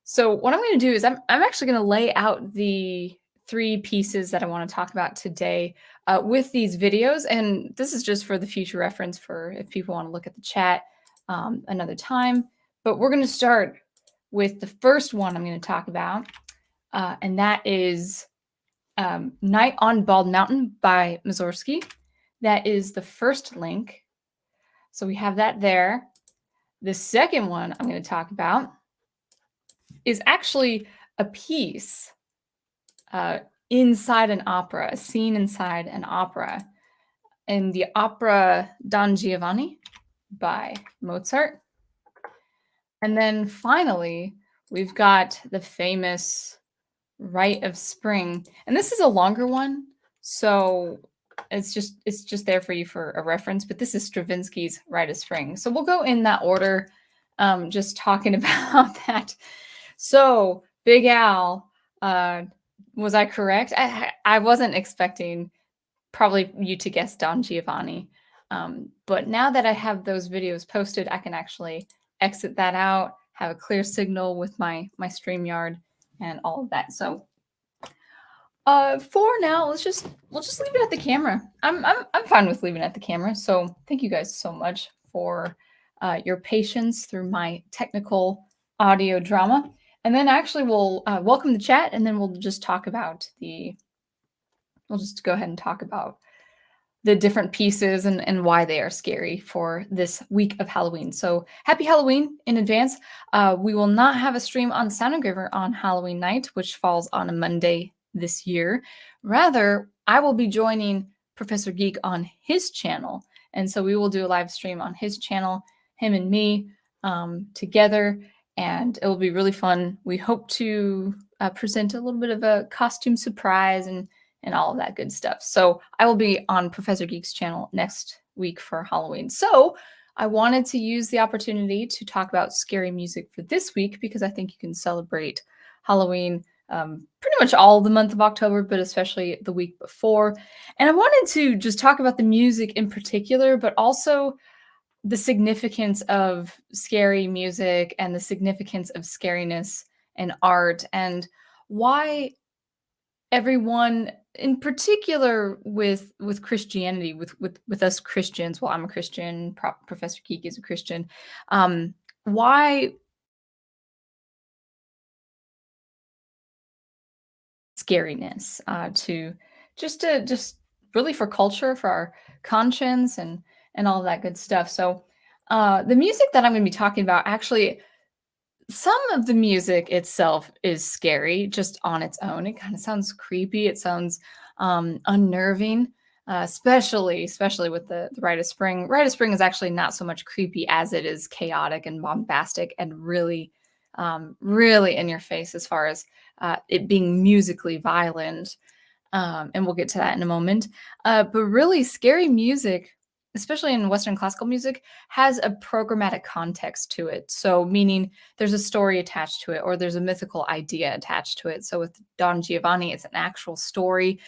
So what I'm going to do is I'm actually going to lay out the three pieces that I want to talk about today with these videos, and this is just for the future reference for if people want to look at the chat another time. But we're going to start with the first one I'm going to talk about, and that is Night on Bald Mountain by Mussorgsky. That is the first link. So we have that there. The second one I'm going to talk about is actually a piece inside an opera, a scene inside an opera, in the opera Don Giovanni by Mozart. And then finally, we've got the famous Rite of Spring. And this is a longer one, so it's just there for you for a reference, but this is Stravinsky's Rite of Spring. So we'll go in that order, just talking about that. So Big Al, was I correct? I wasn't expecting probably you to guess Don Giovanni. But now that I have those videos posted, I can actually exit that out, have a clear signal with my StreamYard and all of that. So for now, we'll just leave it at the camera. I'm fine with leaving it at the camera. So thank you guys so much for your patience through my technical audio drama. And then actually we'll welcome the chat, and then we'll just talk about we'll just go ahead and talk about the different pieces and why they are scary for this week of Halloween. So happy Halloween in advance. We will not have a stream on Sound Engraver on Halloween night, which falls on a Monday this year. Rather, I will be joining Professor Geek on his channel. And so we will do a live stream on his channel, him and me together. And it will be really fun. We hope to present a little bit of a costume surprise and all of that good stuff. So I will be on Professor Geek's channel next week for Halloween. So I wanted to use the opportunity to talk about scary music for this week, because I think you can celebrate Halloween pretty much all the month of October, but especially the week before. And I wanted to just talk about the music in particular, but also the significance of scary music and the significance of scariness in art, and why everyone, in particular with Christianity, with us Christians, well, I'm a Christian, Professor Geek is a Christian, why scariness to just really for culture, for our conscience, and all of that good stuff. So the music that I'm going to be talking about, actually, some of the music itself is scary just on its own. It kind of sounds creepy. It sounds unnerving, especially with the Rite of Spring. Rite of Spring is actually not so much creepy as it is chaotic and bombastic and really, really in your face as far as it being musically violent. And we'll get to that in a moment. But really, scary music, especially in Western classical music, has a programmatic context to it. So meaning there's a story attached to it, or there's a mythical idea attached to it. So with Don Giovanni, it's an actual story.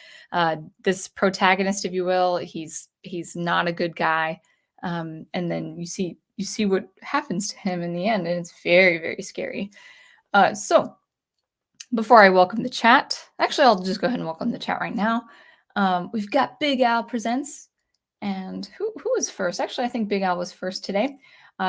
This protagonist, if you will, he's not a good guy. And then you see what happens to him in the end, and it's very, very scary. So before I welcome the chat, actually, I'll just go ahead and welcome the chat right now. We've got Big Al Presents. And who was first? Actually, I think Big Al was first today.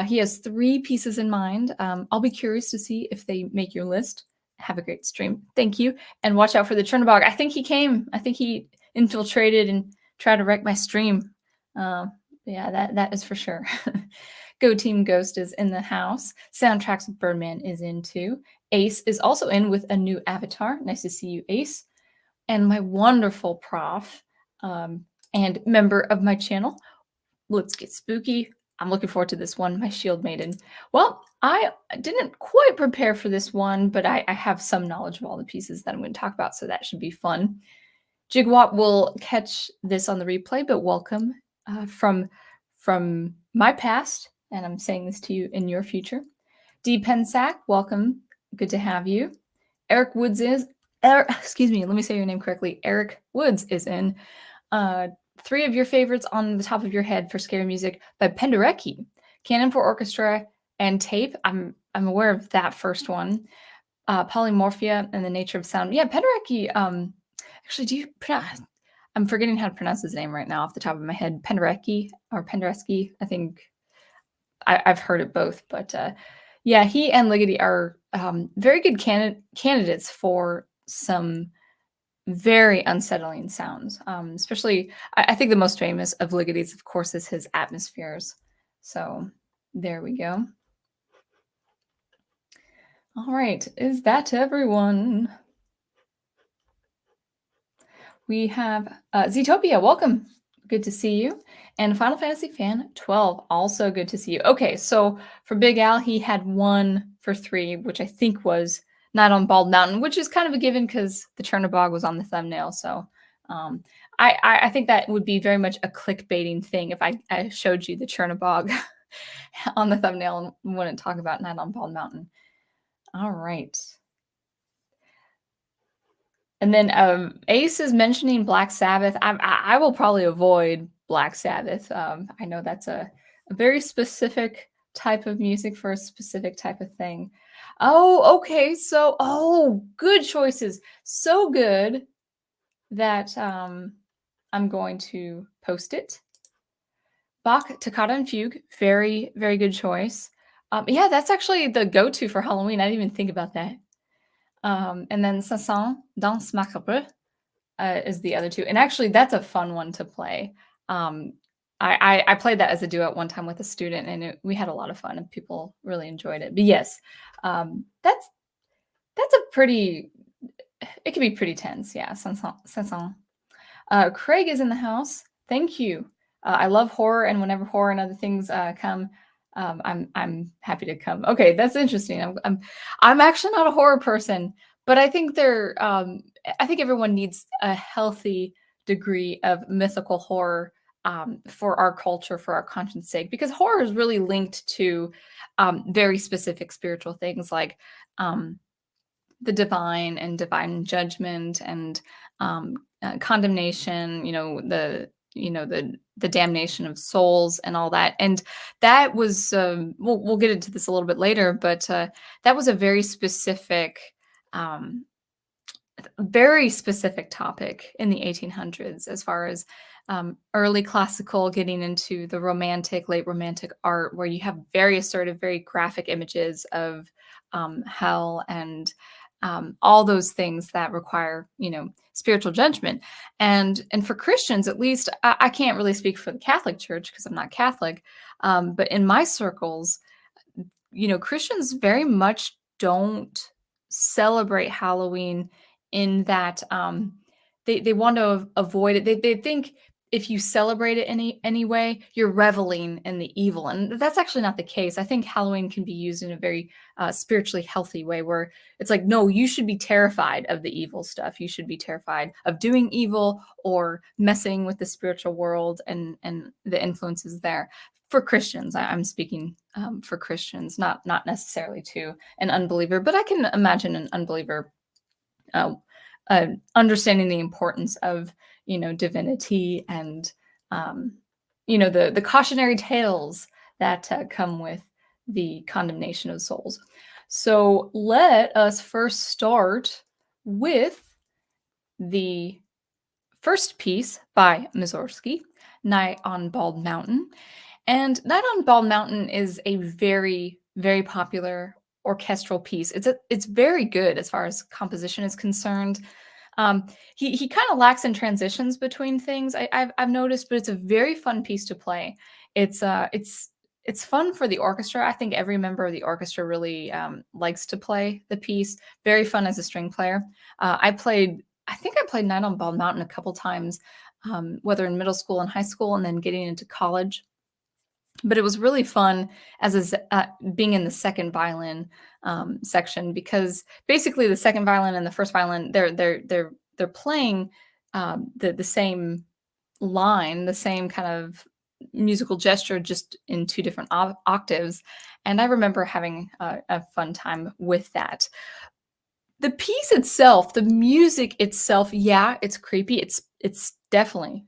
He has 3 pieces in mind. I'll be curious to see if they make your list. Have a great stream. Thank you. And watch out for the Chernobog. I think he came. I think he infiltrated and tried to wreck my stream. Yeah, that is for sure. Go Team Ghost is in the house. Soundtracks with Birdman is in too. Ace is also in with a new avatar. Nice to see you, Ace. And my wonderful prof, and member of my channel. Let's get spooky. I'm looking forward to this one, my Shield Maiden. Well, I didn't quite prepare for this one, but I have some knowledge of all the pieces that I'm going to talk about, so that should be fun. Jigwat will catch this on the replay, but welcome from my past, and I'm saying this to you in your future. D. Pensack, welcome. Good to have you. Eric Woods is, excuse me, let me say your name correctly. Eric Woods is in. 3 of your favorites on the top of your head for scary music by Penderecki. Canon for Orchestra and Tape. I'm aware of that first one. Polymorphia and the Nature of Sound. Yeah, Penderecki, actually, do you pronounce I'm forgetting how to pronounce his name right now off the top of my head. Penderecki or Penderecki, I think I've heard it both, but yeah, he and Ligeti are very good candidates for some very unsettling sounds. Especially, I think the most famous of Ligeti's, of course, is his atmospheres. So there we go. All right, is that everyone? We have Zetopia, welcome. Good to see you. And Final Fantasy Fan 12, also good to see you. Okay, so for Big Al, he had 1 for 3, which I think was Night on Bald Mountain, which is kind of a given because the Chernobog was on the thumbnail. So um, I think that would be very much a clickbaiting thing if I showed you the Chernobog on the thumbnail and wouldn't talk about Night on Bald Mountain. All right. And then Ace is mentioning Black Sabbath. I will probably avoid Black Sabbath. I know that's a very specific type of music for a specific type of thing. Oh, okay. So, oh, good choices. So good that I'm going to post it. Bach, Toccata, and Fugue. Very, very good choice. Yeah, that's actually the go-to for Halloween. I didn't even think about that. And then Sanson, Danse Macabre is the other two. And actually, that's a fun one to play. I played that as a duet one time with a student, and we had a lot of fun, and people really enjoyed it. But yes, that's a pretty. It can be pretty tense, yeah. Sanson. Craig is in the house. Thank you. I love horror, and whenever horror and other things come, I'm happy to come. Okay, that's interesting. I'm actually not a horror person, but I think I think everyone needs a healthy degree of mythical horror for our culture, for our conscience sake, because horror is really linked to very specific spiritual things like the divine and divine judgment and condemnation. The damnation of souls and all that. And that was we'll get into this a little bit later, but that was a um, very specific topic in the 1800s as far as early classical getting into the romantic, late romantic art, where you have very assertive, very graphic images of hell and all those things that require, spiritual judgment. And for Christians, at least, I can't really speak for the Catholic Church because I'm not Catholic, but in my circles, Christians very much don't celebrate Halloween in that they want to avoid it. They think if you celebrate it anyway, you're reveling in the evil, and that's actually not the case. I think Halloween can be used in a very spiritually healthy way, where it's like, no, you should be terrified of the evil stuff. You should be terrified of doing evil or messing with the spiritual world and the influences there. For Christians, I'm speaking for Christians, not necessarily to an unbeliever, but I can imagine an unbeliever understanding the importance of divinity and the cautionary tales that come with the condemnation of souls. So let us first start with the first piece by Mussorgsky, Night on Bald Mountain. And Night on Bald Mountain is a very, very popular orchestral piece. It's very good as far as composition is concerned. He kind of lacks in transitions between things. I've noticed, but it's a very fun piece to play. It's fun for the orchestra. I think every member of the orchestra really likes to play the piece. Very fun as a string player. I think I played Night on Bald Mountain a couple times, whether in middle school and high school, and then getting into college. But it was really fun as being in the second violin section, because basically the second violin and the first violin, they're playing the same line, the same kind of musical gesture, just in two different octaves. And I remember having a fun time with that. The piece itself, the music itself, yeah, it's creepy. It's definitely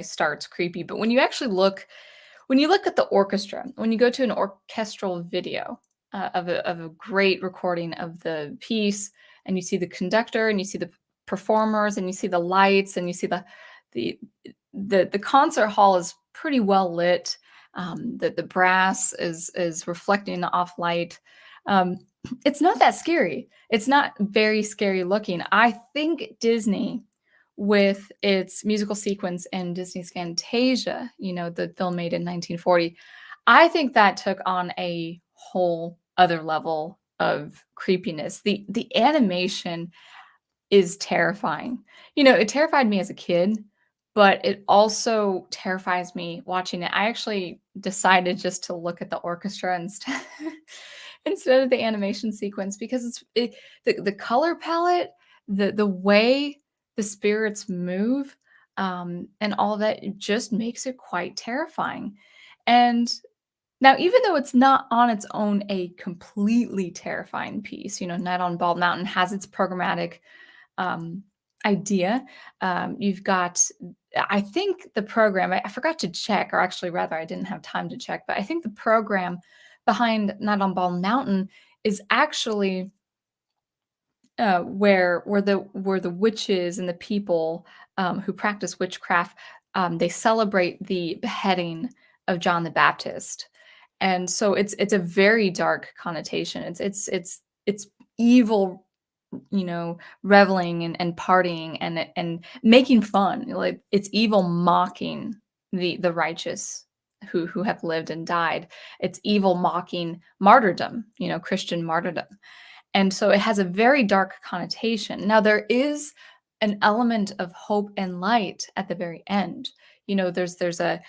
starts creepy. But when you actually look at the orchestra, when you go to an orchestral video, of a great recording of the piece, and you see the conductor, and you see the performers, and you see the lights, and you see the the concert hall is pretty well lit. The brass is reflecting off light. Um, it's not that scary. It's not very scary looking. I think Disney, with its musical sequence and Disney's Fantasia, the film made in 1940, I think that took on a whole other level of creepiness. The animation is terrifying. It terrified me as a kid, but it also terrifies me watching it. I actually decided just to look at the orchestra instead instead of the animation sequence because the color palette, the way the spirits move, and all of that, it just makes it quite terrifying. And now, even though it's not on its own a completely terrifying piece, Night on Bald Mountain has its programmatic um, idea. You've got, I think the program, I forgot to check, or actually, rather, I didn't have time to check, but I think the program behind Night on Bald Mountain is actually where the witches and the people who practice witchcraft, they celebrate the beheading of John the Baptist, and so it's a very dark connotation. It's evil, reveling and partying and making fun. Like, it's evil mocking the righteous who have lived and died. It's evil mocking martyrdom, Christian martyrdom. And so it has a very dark connotation. Now, there is an element of hope and light at the very end. There's a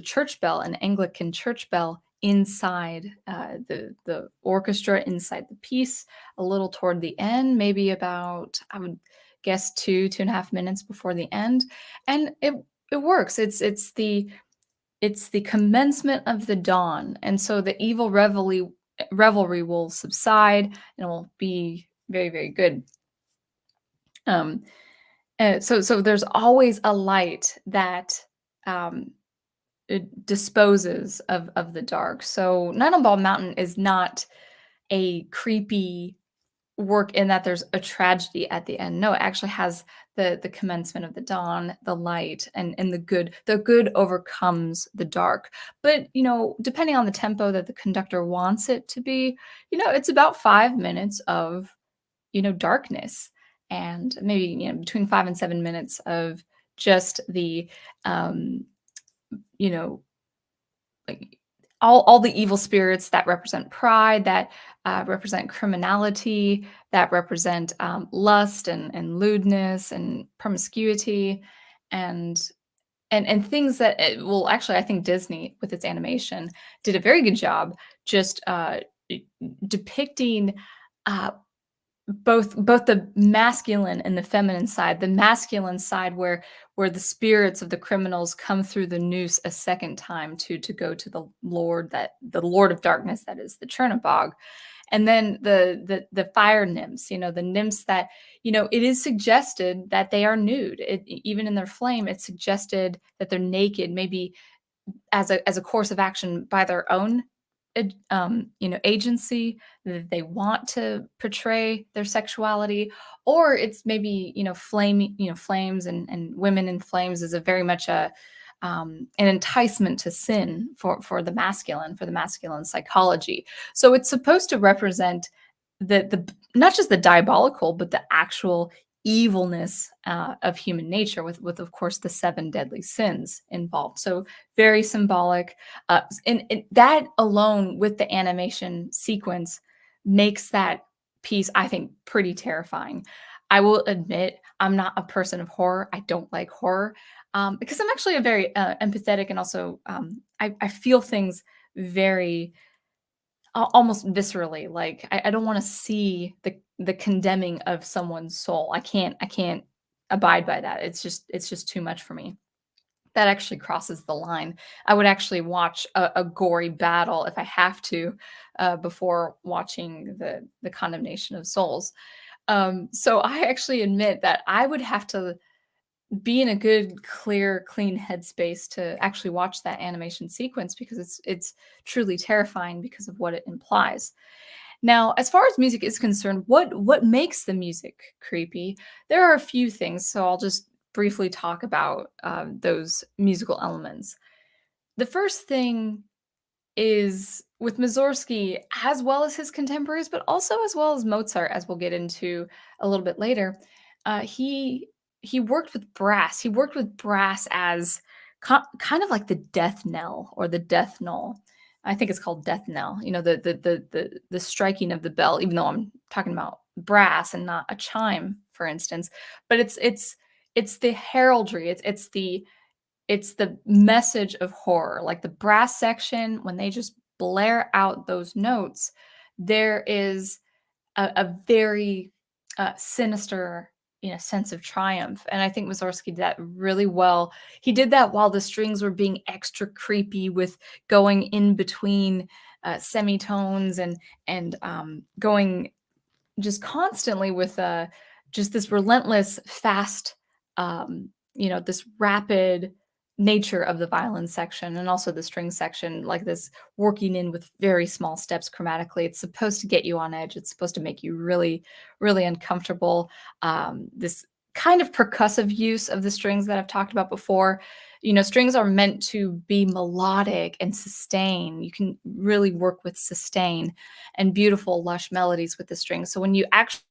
church bell, an Anglican church bell inside the orchestra, inside the piece, a little toward the end, maybe about, I would guess, 2.5 minutes before the end, and it works. It's the commencement of the dawn, and so the evil revelry will subside, and it will be very, very good. Um, so there's always a light that it disposes of the dark. So Night on Bald Mountain is not a creepy work in that there's a tragedy at the end. No, it actually has the commencement of the dawn, the light, and the good. The good overcomes the dark. But depending on the tempo that the conductor wants it to be, it's about 5 minutes of darkness, and maybe between 5 and 7 minutes of just the you know like all the evil spirits that represent pride, that represent criminality, that represent lust and lewdness and promiscuity, and and things that well, actually, I think Disney with its animation did a very good job just depicting uh, both the masculine and the feminine side. The masculine side where the spirits of the criminals come through the noose a second time to go to the Lord of Darkness, that is the Chernabog. And then the fire nymphs, the nymphs that, it is suggested that they are nude. Even in their flame, it's suggested that they're naked, maybe as a course of action by their own agency, that they want to portray their sexuality, or it's maybe flames, and women in flames is a very much an enticement to sin for the masculine psychology. So it's supposed to represent the not just the diabolical, but the actual evilness of human nature, with of course the seven deadly sins involved. So very symbolic, and that alone with the animation sequence makes that piece, I think, pretty terrifying. I will admit I'm not a person of horror. I don't like horror, because I'm actually a very empathetic, and also I feel things very almost viscerally. Like, I don't want to see the condemning of someone's soul. I can't abide by that. It's just too much for me. That actually crosses the line. I would actually watch a gory battle if I have to, before watching the condemnation of souls. So I actually admit that I would have to be in a good, clear, clean headspace to actually watch that animation sequence because it's truly terrifying because of what it implies. Now, as far as music is concerned, what makes the music creepy? There are a few things, so I'll just briefly talk about those musical elements. The first thing is with Mussorgsky, as well as his contemporaries, but also as well as Mozart, as we'll get into a little bit later. He worked with brass. He worked with brass as kind of like the death knell or the death knoll. I think it's called death knell. You know, the striking of the bell. Even though I'm talking about brass and not a chime, for instance, but it's the heraldry. It's the message of horror. Like the brass section, when they just blare out those notes, there is a very sinister, sense of triumph. And I think Mussorgsky did that really well. He did that while the strings were being extra creepy with going in between semitones and going just constantly with just this relentless, fast, this rapid nature of the violin section and also the string section, like this working in with very small steps chromatically. It's supposed to get you on edge. It's supposed to make you really, really uncomfortable. This kind of percussive use of the strings that I've talked about before. Strings are meant to be melodic and sustain. You can really work with sustain and beautiful, lush melodies with the strings. So when you actually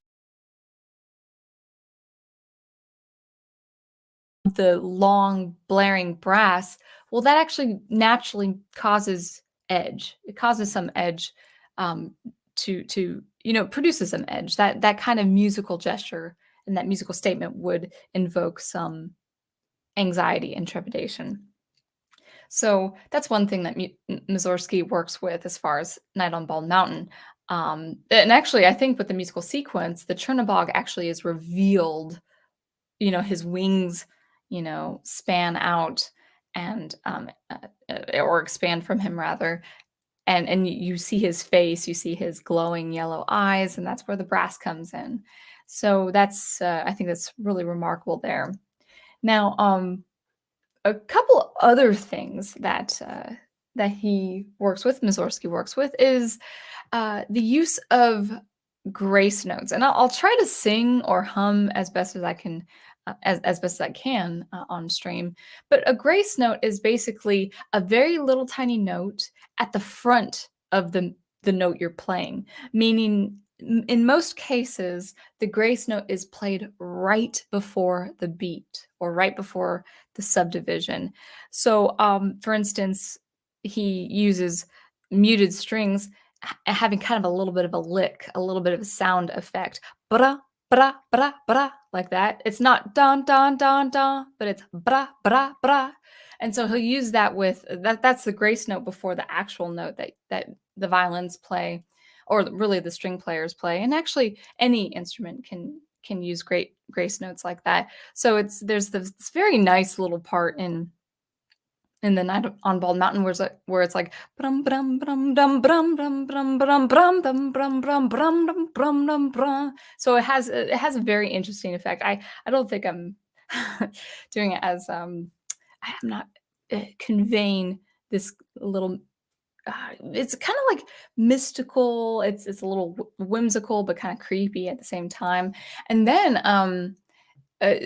the long blaring brass, well, that actually naturally causes edge. It causes some edge to produces some edge. That kind of musical gesture and that musical statement would invoke some anxiety and trepidation. So that's one thing that Mussorgsky works with as far as Night on Bald Mountain. And actually, I think with the musical sequence, the Chernobog actually is revealed. His wings, span out and or expand from him rather, and you see his face, you see his glowing yellow eyes, and that's where the brass comes in. So that's I think that's really remarkable there. Now, a couple other things that he works with, Mussorgsky works with, is the use of grace notes, and I'll try to sing or hum as best as I can, as best as I can on stream. But a grace note is basically a very little tiny note at the front of the note you're playing, meaning in most cases the grace note is played right before the beat or right before the subdivision. So, for instance, he uses muted strings having kind of a little bit of a lick, a little bit of a sound effect. Bra, bra, bra, bra, like that. It's not don, don, don, don, but it's bra, bra, bra. And so he'll use that with that's the grace note before the actual note that the violins play, or really the string players play. And actually any instrument can use great grace notes like that. So there's this very nice little part in the Night on Bald Mountain where it's like brum brum brum dum brum brum brum brum brum dum brum brum brum dum brum dum brum. So it has a very interesting effect. I don't think I'm doing it as I'm not conveying this little it's kind of like mystical. It's a little whimsical but kind of creepy at the same time. And then uh,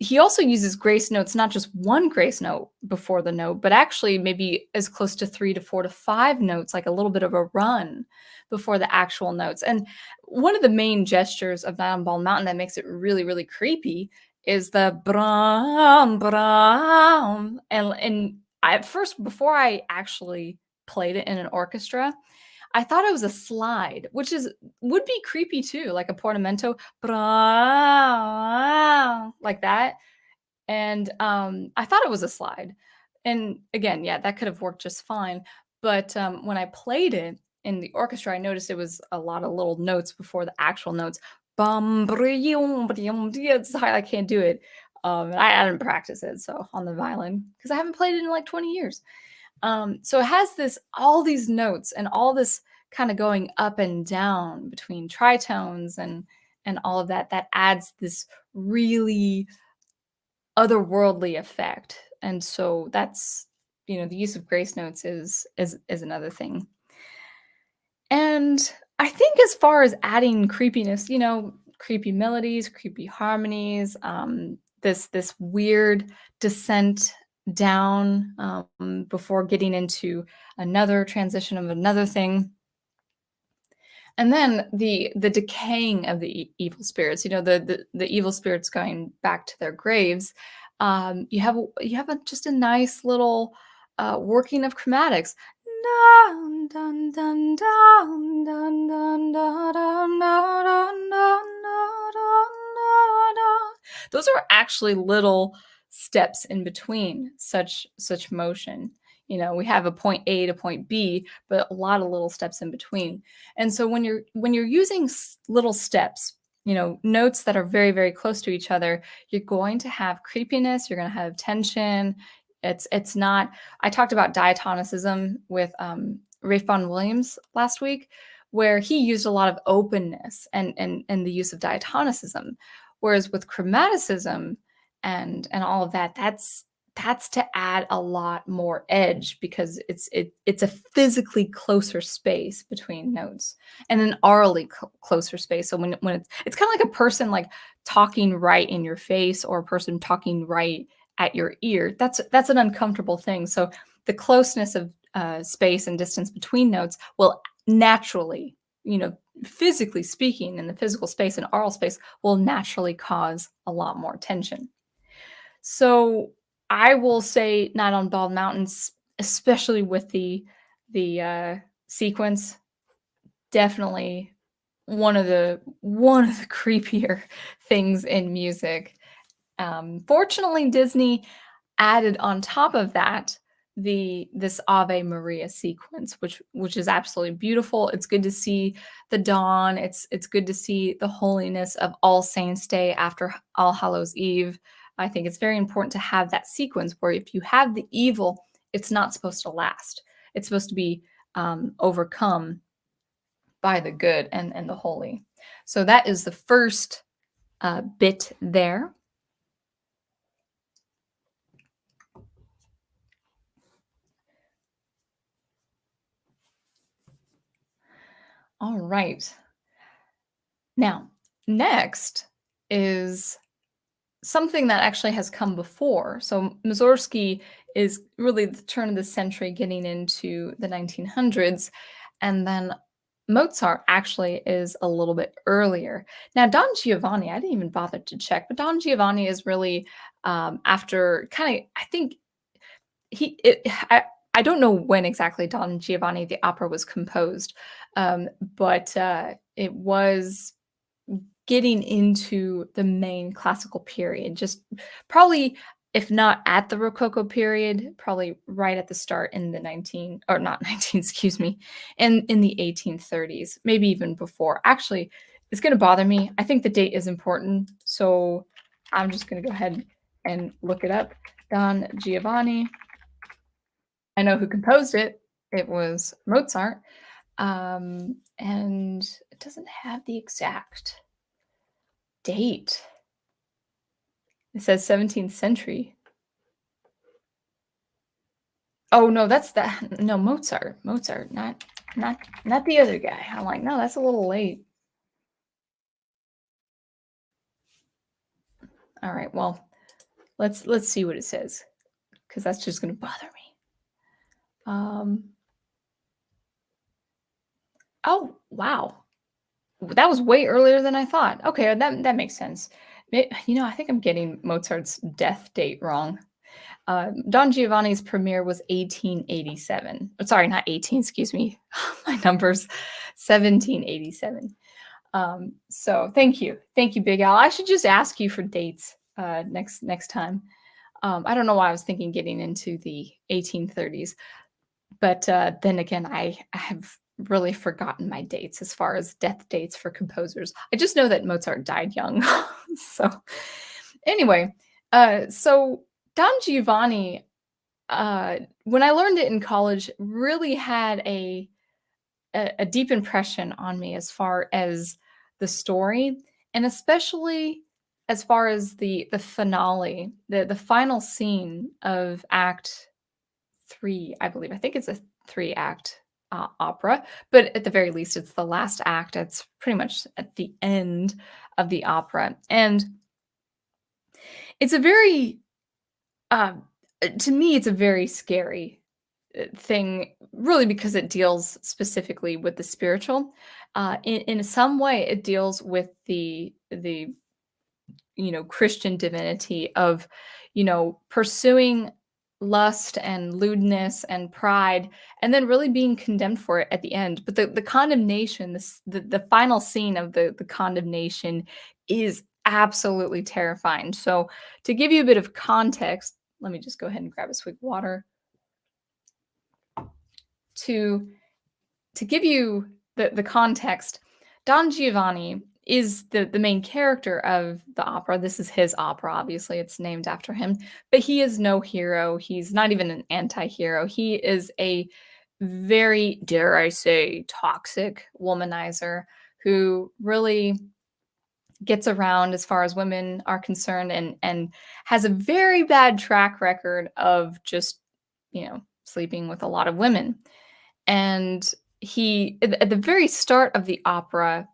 he also uses grace notes, not just one grace note before the note, but actually maybe as close to 3 to 4 to 5 notes, like a little bit of a run before the actual notes. And one of the main gestures of Night on Bald Mountain that makes it really, really creepy is the brum brum. And at first, before I actually played it in an orchestra, I thought it was a slide, which would be creepy too, like a portamento, "Bra," like that, and, I thought it was a slide, and again, yeah, that could have worked just fine, but, when I played it in the orchestra, I noticed it was a lot of little notes before the actual notes. Bum, briyum, briyum, dia. It's high, I can't do it, and I didn't practice it, so on the violin because I haven't played it in, like, 20 years. So it has all these notes and all this kind of going up and down between tritones and all of that. That adds this really otherworldly effect. And so that's, the use of grace notes is another thing. And I think as far as adding creepiness, creepy melodies, creepy harmonies, this weird descent down before getting into another transition of another thing. And then the decaying of the evil spirits, the evil spirits going back to their graves. Just a nice little working of chromatics. Dun, dun, dun, dun, dun, dun, dun, dun, dun, dun, dun, dun, dun. Those are actually little steps in between such motion. We have a point A to point B, but a lot of little steps in between. And so when you're using little steps, notes that are very, very close to each other, you're going to have creepiness, you're going to have tension. It's not. I talked about diatonicism with Rafe Vaughan Williams last week, where he used a lot of openness and the use of diatonicism, whereas with chromaticism and all of that, that's to add a lot more edge because it's a physically closer space between notes and an aurally closer space. So when it's kind of like a person like talking right in your face or a person talking right at your ear. That's an uncomfortable thing. So the closeness of space and distance between notes will naturally, physically speaking, in the physical space and aural space will naturally cause a lot more tension. So I will say Night on Bald Mountains, especially with the sequence, definitely one of the creepier things in music. Fortunately, Disney added on top of that this Ave Maria sequence, which is absolutely beautiful. It's good to see the dawn. It's good to see the holiness of All Saints Day after All Hallows Eve. I think it's very important to have that sequence where if you have the evil, it's not supposed to last. It's supposed to be overcome by the good and the holy. So that is the first bit there. All right. Now, next is something that actually has come before. So Mussorgsky is really the turn of the century getting into the 1900s. And then Mozart actually is a little bit earlier. Now, Don Giovanni, I didn't even bother to check, but Don Giovanni is really after kind of, I think he, it, I don't know when exactly Don Giovanni, the opera was composed, but it was getting into the main classical period, just probably if not at the Rococo period, probably right at the start in the 19 or not 19, excuse me, in the 1830s, maybe even before. Actually, it's going to bother me. I think the date is important, so I'm just going to go ahead and look it up. Don Giovanni. I know who composed it. It was Mozart. And it doesn't have the exact date. It says 17th century. Oh no, no, Mozart, not the other guy. I'm like, no, that's a little late. All right, well, let's see what it says, because that's just gonna bother me. Oh wow, that was way earlier than I thought. Okay, that makes sense. I think I'm getting Mozart's death date wrong. Don Giovanni's premiere was 1887. Sorry, not 18, excuse me. My numbers, 1787. So thank you. Thank you, Big Al. I should just ask you for dates next time. I don't know why I was thinking getting into the 1830s, but then again, I have really forgotten my dates as far as death dates for composers. I just know that Mozart died young. So anyway, so Don Giovanni, when I learned it in college, really had a deep impression on me as far as the story, and especially as far as the finale, the final scene of Act 3, I believe. I think it's a 3-act, opera, but at the very least, it's the last act. It's pretty much at the end of the opera, and it's a very, um to me, it's a very scary, thing, really, because it deals specifically with the spiritual. In some way, it deals with the Christian divinity of, pursuing lust and lewdness and pride, and then really being condemned for it at the end. But the condemnation, the final scene of the condemnation is absolutely terrifying. So to give you a bit of context, let me just go ahead and grab a swig of water. To to give you the context, Don Giovanni is the main character of the opera. This is his opera, obviously, it's named after him, but he is no hero. He's not even an anti-hero. He is a very, dare I say, toxic womanizer who really gets around as far as women are concerned, and has a very bad track record of just, sleeping with a lot of women. And he at the very start of the opera,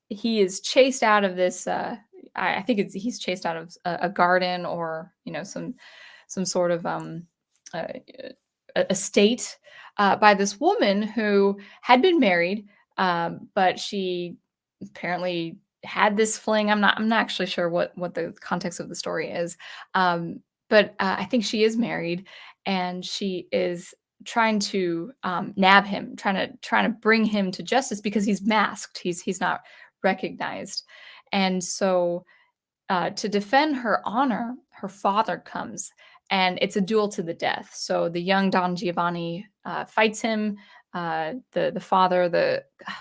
he is chased out of this, I think he's chased out of a garden, or, some sort of, uh, estate, by this woman who had been married, but she apparently had this fling. I'm not actually sure what the context of the story is, but, I think she is married, and she is trying to, nab him, trying to bring him to justice because he's masked. He's not recognized. And so, to defend her honor, her father comes, and it's a duel to the death. So the young Don Giovanni, fights him. The father, oh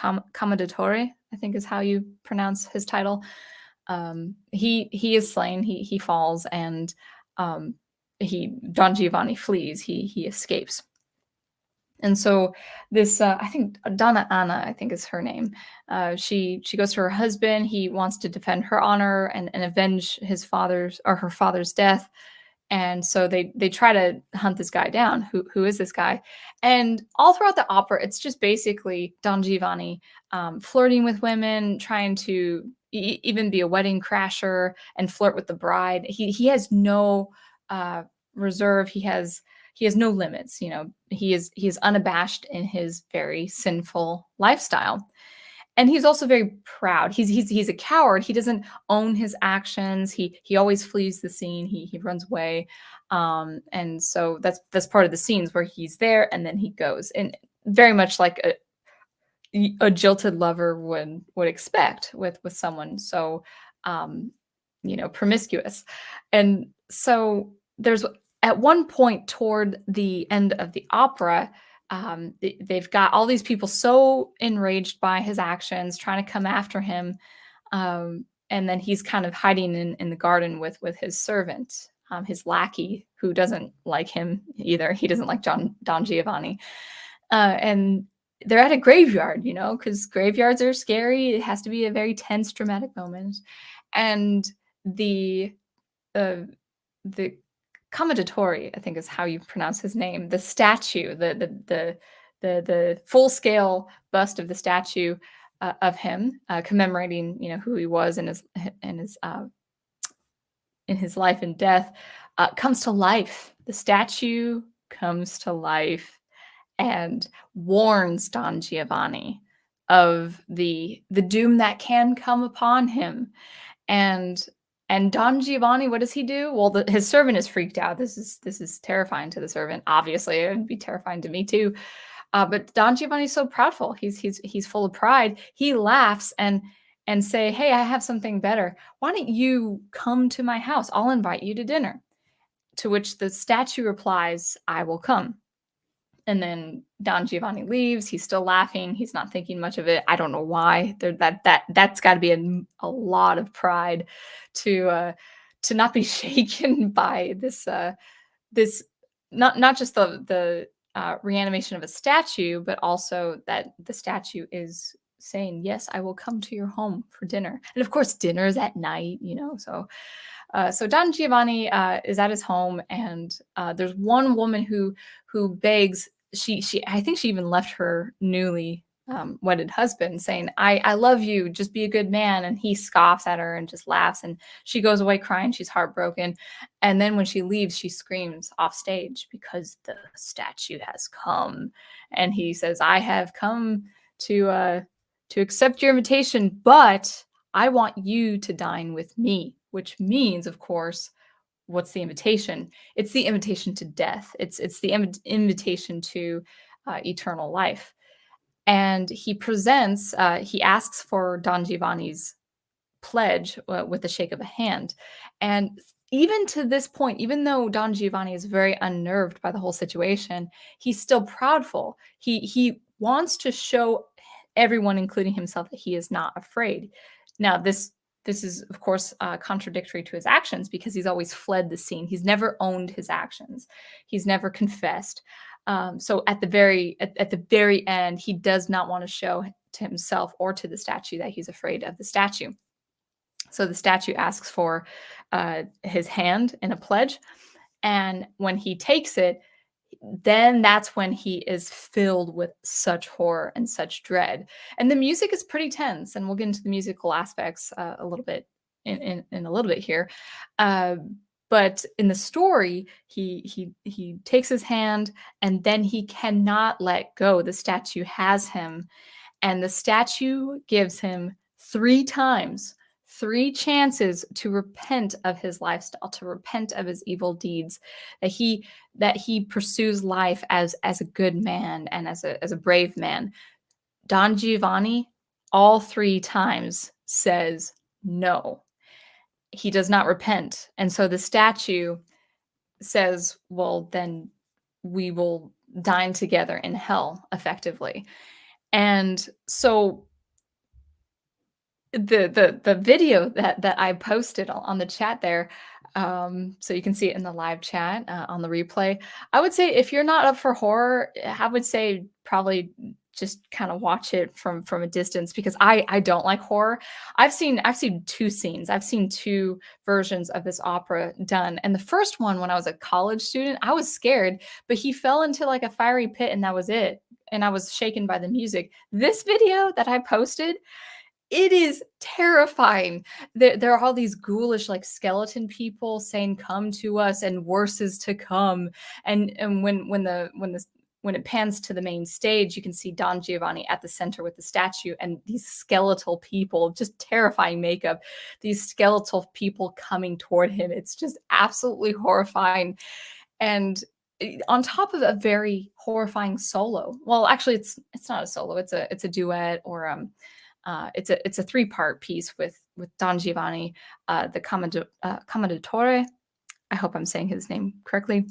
man, Commendatore, I think is how you pronounce his title. He is slain. He falls, and, he Don Giovanni flees. He escapes. And so this, I think Donna Anna, I think is her name. She goes to her husband. He wants to defend her honor and avenge his father's or her father's death. And so they try to hunt this guy down. Who is this guy? And all throughout the opera, it's just basically Don Giovanni, flirting with women, trying to even be a wedding crasher and flirt with the bride. He has no, reserve. He has no limits. He is unabashed in his very sinful lifestyle. And he's also very proud. He's a coward. He doesn't own his actions. He always flees the scene. He runs away. And so that's part of the scenes where he's there and then he goes. And very much like a jilted lover would expect with someone so, promiscuous. And so there's at one point toward the end of the opera, they've got all these people so enraged by his actions, trying to come after him, and then he's kind of hiding in the garden with his servant, his lackey, who doesn't like him either. He doesn't like Don Giovanni, and they're at a graveyard, because graveyards are scary. It has to be a very tense, dramatic moment, and uh, the Commendatore, I think is how you pronounce his name. The statue, the full scale bust of the statue, of him, commemorating who he was in his life and death, comes to life. The statue comes to life and warns Don Giovanni of the doom that can come upon him. And Don Giovanni, what does he do? Well, his servant is freaked out. This is terrifying to the servant. Obviously, it would be terrifying to me too. But Don Giovanni's so proudful. He's full of pride. He laughs and say, "Hey, I have something better. Why don't you come to my house? I'll invite you to dinner." To which the statue replies, "I will come." And then Don Giovanni leaves. He's still laughing. He's not thinking much of it. I don't know why. That's got to be a lot of pride to not be shaken by this not just the reanimation of a statue, but also that the statue is saying, "Yes, I will come to your home for dinner." And of course, dinner is at night, so Don Giovanni is at his home, and there's one woman who begs. She I think she even left her newly wedded husband, saying, "I love you. Just be a good man." And he scoffs at her and just laughs, and she goes away crying. She's heartbroken, and then when she leaves, she screams off stage because the statue has come, and he says, "I have come to accept your invitation, but I want you to dine with me," which means, of course, what's the invitation? It's the invitation to death. It's the invitation to eternal life. And he asks for Don Giovanni's pledge with the shake of a hand. And even to this point, even though Don Giovanni is very unnerved by the whole situation, he's still proudful. He wants to show everyone, including himself, that he is not afraid. Now, this is, of course, contradictory to his actions because he's always fled the scene. He's never owned his actions. He's never confessed. So at the very end, he does not want to show to himself or to the statue that he's afraid of the statue. So the statue asks for his hand in a pledge, and when he takes it, then that's when he is filled with such horror and such dread. And the music is pretty tense, and we'll get into the musical aspects a little bit in a little bit here. Uh, but in the story, he takes his hand, and then he cannot let go. The statue has him, and the statue gives him 3 times, 3 chances to repent of his lifestyle, to repent of his evil deeds, that he pursues life as a good man and as a brave man. Don Giovanni, all 3 times, says no. He does not repent. And so the statue says, well, then we will dine together in hell, effectively. And so the video that I posted on the chat there, so you can see it in the live chat on the replay. I would say if you're not up for horror, I would say probably just kind of watch it from a distance because I don't like horror. I've seen 2 scenes. I've seen 2 versions of this opera done. And the first one, when I was a college student, I was scared, but he fell into like a fiery pit and that was it. And I was shaken by the music. This video that I posted, it is terrifying. There are all these ghoulish, like, skeleton people saying, "Come to us," and worse is to come. And when it pans to the main stage, you can see Don Giovanni at the center with the statue and these skeletal people, just terrifying makeup, these skeletal people coming toward him. It's just absolutely horrifying. And on top of a very horrifying solo. Well, actually, it's not a solo. It's a duet or it's a 3-part piece with Don Giovanni, the Commendatore. I hope I'm saying his name correctly,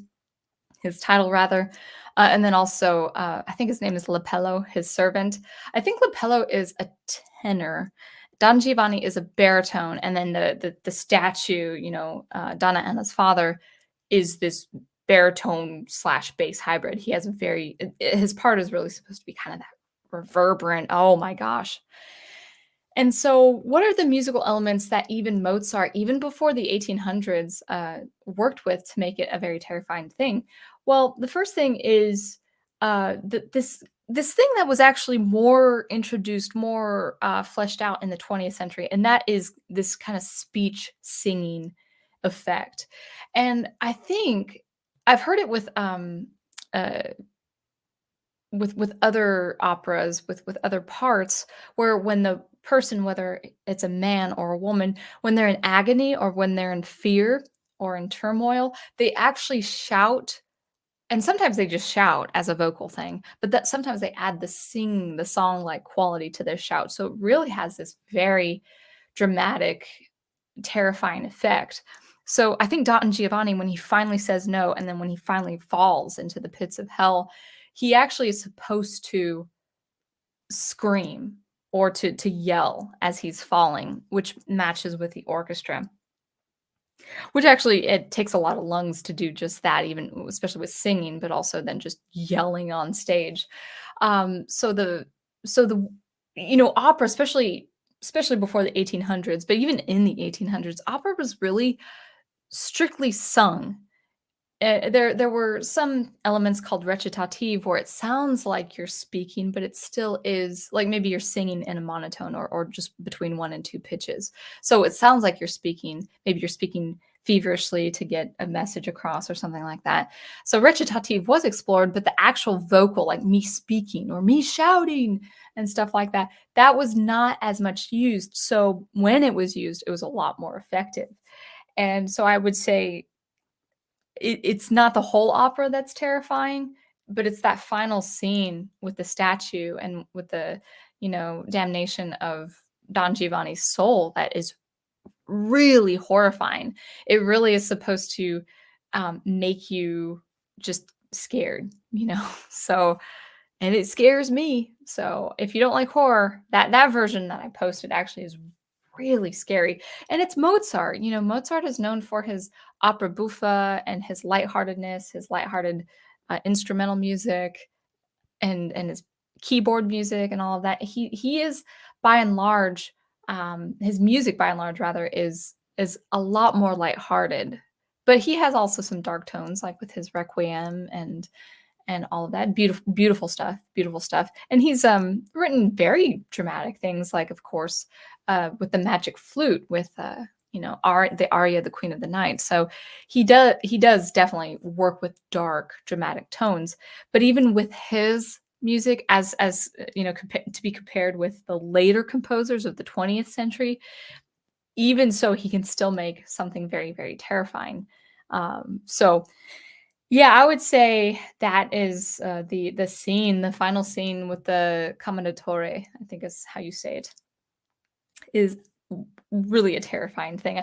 his title rather, and then also I think his name is Lapello, his servant. I think Lapello is a tenor. Don Giovanni is a baritone, and then the statue, Donna Anna's father, is this baritone / bass hybrid. He has his part is really supposed to be kind of that reverberant. Oh my gosh. And so, what are the musical elements that even Mozart, even before the 1800s, worked with to make it a very terrifying thing? Well, the first thing is this thing that was actually more introduced, more fleshed out in the 20th century, and that is this kind of speech singing effect. And I think I've heard it uh, with other operas, with other parts, where when the person, whether it's a man or a woman, when they're in agony or when they're in fear or in turmoil, they actually shout. And sometimes they just shout as a vocal thing, but that sometimes they add the song like quality to their shout. So it really has this very dramatic, terrifying effect. So I think Don Giovanni, when he finally says no, and then when he finally falls into the pits of hell, he actually is supposed to scream or to yell as he's falling, which matches with the orchestra. Which actually, it takes a lot of lungs to do just that, even especially with singing, but also then just yelling on stage. So the opera, especially before the 1800s, but even in the 1800s, opera was really strictly sung. There were some elements called recitative where it sounds like you're speaking, but it still is like maybe you're singing in a monotone or just between 1 and 2 pitches. So it sounds like you're speaking, maybe you're speaking feverishly to get a message across or something like that. So recitative was explored, but the actual vocal, like me speaking or me shouting and stuff like that, that was not as much used. So when it was used, it was a lot more effective. And so I would say it's not the whole opera that's terrifying, but it's that final scene with the statue and with the, damnation of Don Giovanni's soul that is really horrifying. It really is supposed to make you just scared. So, and it scares me. So if you don't like horror, that version that I posted actually is really scary. And it's Mozart. Mozart is known for his opera buffa and his lightheartedness, his lighthearted instrumental music, and his keyboard music and all of that. He is by and large, his music by and large rather is a lot more lighthearted. But he has also some dark tones, like with his Requiem and all of that beautiful stuff, beautiful stuff. And he's written very dramatic things, like of course with the magic flute, with the aria, the Queen of the Night. So he does definitely work with dark dramatic tones. But even with his music, as to be compared with the later composers of the 20th century, even so he can still make something very, very terrifying. So yeah, I would say that is, the scene, the final scene with the Commendatore, I think is how you say it, is really a terrifying thing.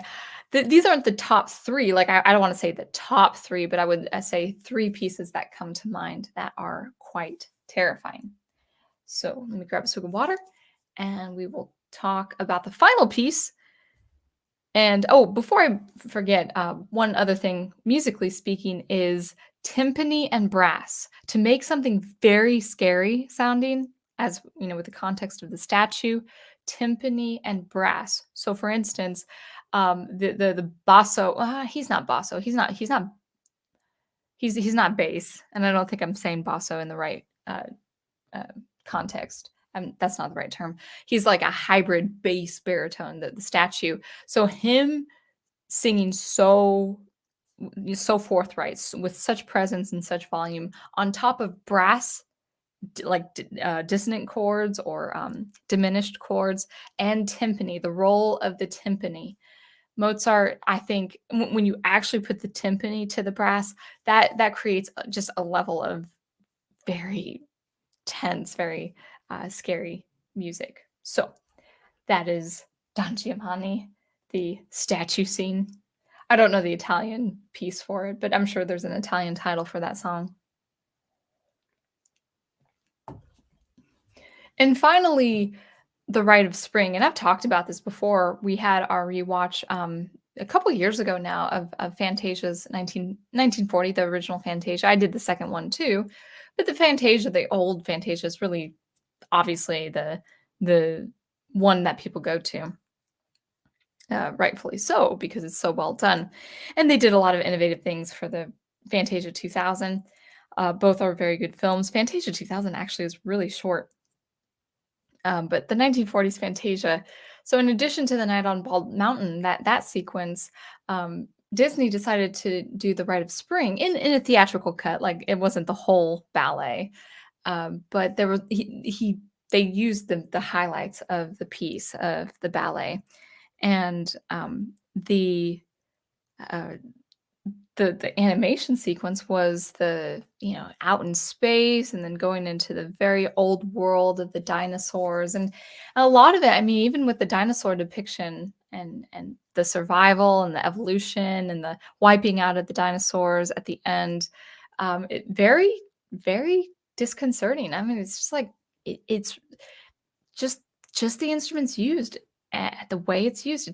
These aren't the top 3, like, I don't wanna say the top 3, but I would, say 3 pieces that come to mind that are quite terrifying. So, let me grab a swig of water, and we will talk about the final piece. And oh, before I forget, one other thing, musically speaking, is timpani and brass. To make something very scary sounding, as with the context of the statue, timpani and brass. So, for instance, the basso. He's not basso. He's not bass, and I don't think I'm saying basso in the right uh, context. That's not the right term. He's like a hybrid bass baritone, the statue. So him singing so forthright, with such presence and such volume, on top of brass, dissonant chords or diminished chords, and timpani, the role of the timpani. Mozart, I think, when you actually put the timpani to the brass, that creates just a level of very tense, very scary music. So that is Don Giovanni, the statue scene. I don't know the Italian piece for it, but I'm sure there's an Italian title for that song. And finally, the Rite of Spring. And I've talked about this before. We had our rewatch a couple years ago now of Fantasia's 1940, the original Fantasia. I did the second one too, but the Fantasia, the old Fantasia, is really obviously the one that people go to. Rightfully so, because it's so well done. And they did a lot of innovative things for the Fantasia 2000. Both are very good films. Fantasia 2000 actually is really short. But the 1940s Fantasia. So in addition to the Night on Bald Mountain, that sequence, Disney decided to do the Rite of Spring in a theatrical cut. Like, it wasn't the whole ballet, but there was they used the highlights of the piece of the ballet, and uh, the animation sequence was out in space and then going into the very old world of the dinosaurs, and a lot of it, I mean, even with the dinosaur depiction and the survival and the evolution and the wiping out of the dinosaurs at the end, it very, very disconcerting. I mean, it's just like it's just the instruments used, the way it's used,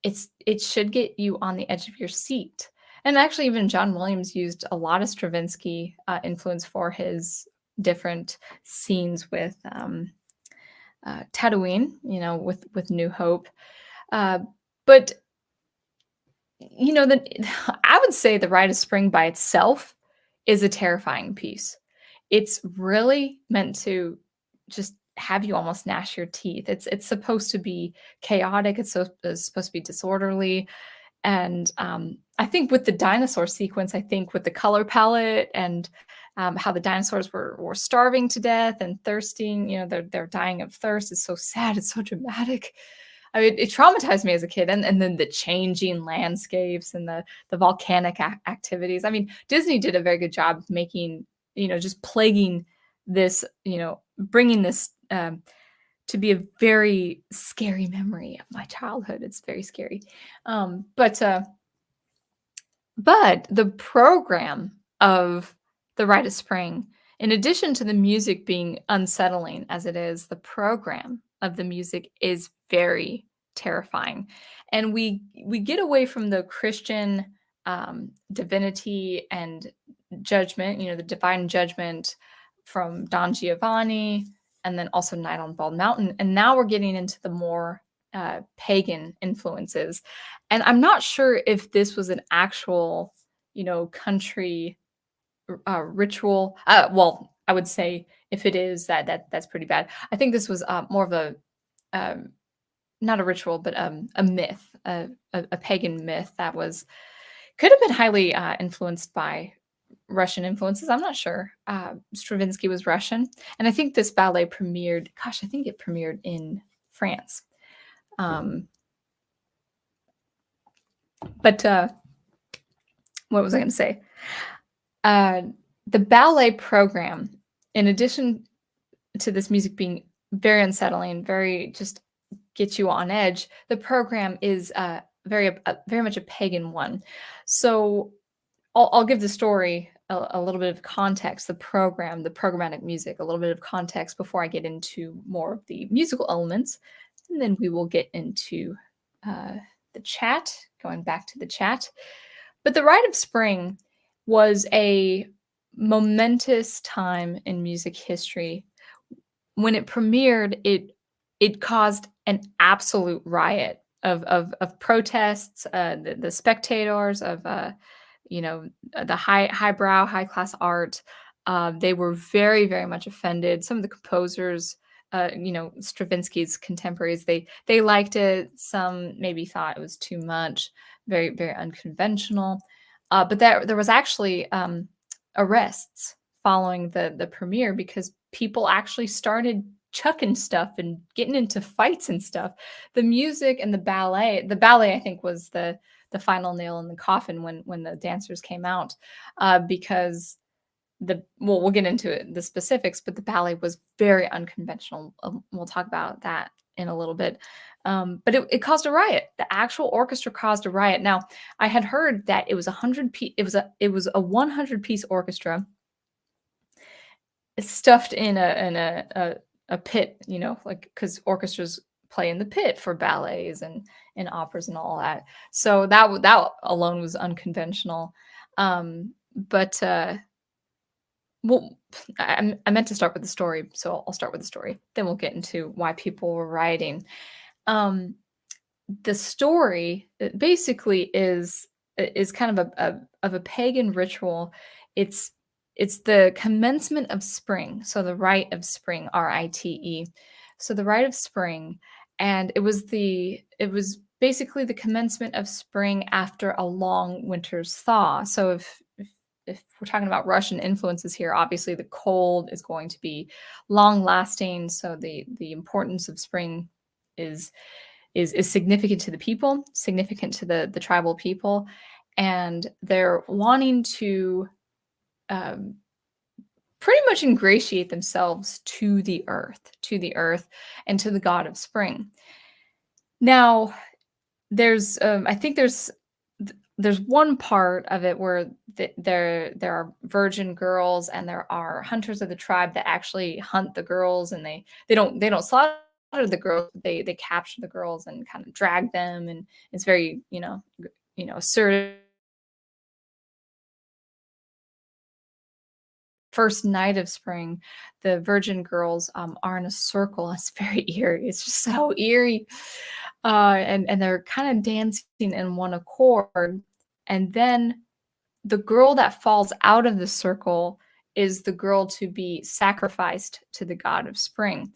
it should get you on the edge of your seat. And actually, even John Williams used a lot of Stravinsky influence for his different scenes with Tatooine, with New Hope. Uh, but the I would say the Rite of Spring by itself is a terrifying piece. It's really meant to just have you almost gnash your teeth. It's supposed to be chaotic. It's supposed to be disorderly. And I think with the dinosaur sequence, I think with the color palette and how the dinosaurs were starving to death and thirsting, they're dying of thirst. It's so sad. It's so dramatic. I mean, it traumatized me as a kid, and then the changing landscapes and the volcanic activities. I mean, Disney did a very good job of making, just plaguing this, bringing this to be a very scary memory of my childhood. It's very scary. But the program of the Rite of Spring, in addition to the music being unsettling as it is, the program of the music is very terrifying. And we get away from the Christian divinity and judgment, the divine judgment from Don Giovanni, and then also Night on Bald Mountain. And now we're getting into the more pagan influences. And I'm not sure if this was an actual, country ritual. Well, I would say if it is, that's pretty bad. I think this was more of a um, not a ritual, but a myth, a pagan myth that could have been highly influenced by Russian influences. I'm not sure. Stravinsky was Russian, and I think this ballet premiered. Gosh, I think it premiered in France. But what was I going to say? The ballet program, in addition to this music being very unsettling, very just get you on edge, the program is very much a pagan one. So I'll give the story a little bit of context, the program, the programmatic music, a little bit of context before I get into more of the musical elements, and then we will get into the chat, going back to the chat. But the Rite of Spring was a momentous time in music history. When it premiered, it caused an absolute riot of protests. The spectators of the highbrow, high class art. They were very, very much offended. Some of the composers, Stravinsky's contemporaries, they liked it. Some maybe thought it was too much, very, very unconventional. But there was actually arrests following the premiere because people actually started chucking stuff and getting into fights and stuff. The music and the ballet I think was the final nail in the coffin when the dancers came out, because we'll get into it, the specifics, but the ballet was very unconventional. We'll talk about that in a little bit. But it caused a riot. The actual orchestra caused a riot. Now, I had heard that it was it was a 100-piece orchestra stuffed in a pit, like because orchestras play in the pit for ballets and operas and all that. So that alone was unconventional. But well, I meant to start with the story, so I'll start with the story. Then we'll get into why people were rioting. The story basically is kind of a pagan ritual. It's the commencement of spring, so the Rite of Spring, Rite. So the Rite of Spring, and it was basically the commencement of spring after a long winter's thaw. So if we're talking about Russian influences here, obviously the cold is going to be long lasting. So the importance of spring is significant to the people, significant to the tribal people, and they're wanting to pretty much ingratiate themselves to the earth, and to the god of spring. Now, I think there's one part of it where there are virgin girls and there are hunters of the tribe that actually hunt the girls, and they don't slaughter the girls. They capture the girls and kind of drag them, and it's very assertive first night of spring, the virgin girls are in a circle. It's very eerie. It's just so eerie. And they're kind of dancing in one accord. And then the girl that falls out of the circle is the girl to be sacrificed to the god of spring.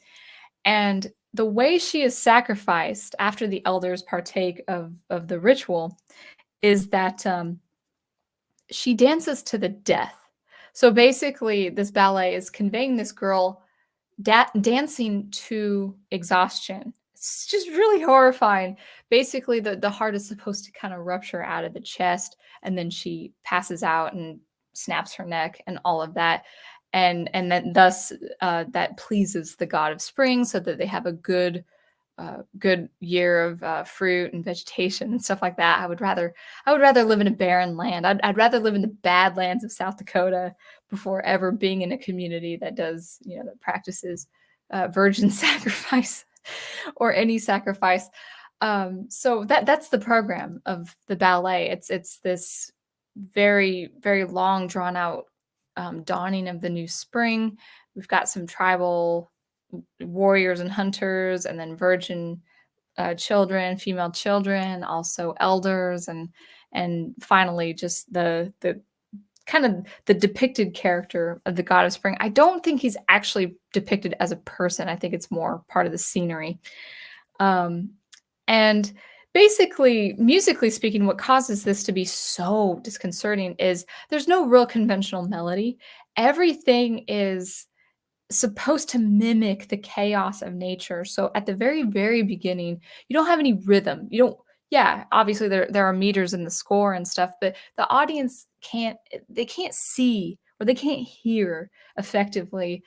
And the way she is sacrificed after the elders partake of the ritual is that she dances to the death. So basically, this ballet is conveying this girl dancing to exhaustion. It's just really horrifying. Basically, the heart is supposed to kind of rupture out of the chest, and then she passes out and snaps her neck and all of that. And then thus that pleases the god of spring, so that they have a good year of fruit and vegetation and stuff like that. I would rather live in a barren land. I'd rather live in the badlands of South Dakota before ever being in a community that does, that practices virgin sacrifice or any sacrifice. So that's the program of the ballet. It's this very, very long, drawn out dawning of the new spring. We've got some tribal warriors and hunters, and then virgin children, female children, also elders, and finally just the kind of the depicted character of the god of spring. I don't think he's actually depicted as a person. I think it's more part of the scenery. And basically, musically speaking, what causes this to be so disconcerting is there's no real conventional melody. Everything is supposed to mimic the chaos of nature. So at the very, very beginning, you don't have any rhythm. You don't, yeah, obviously there are meters in the score and stuff, but the audience can't see or they can't hear effectively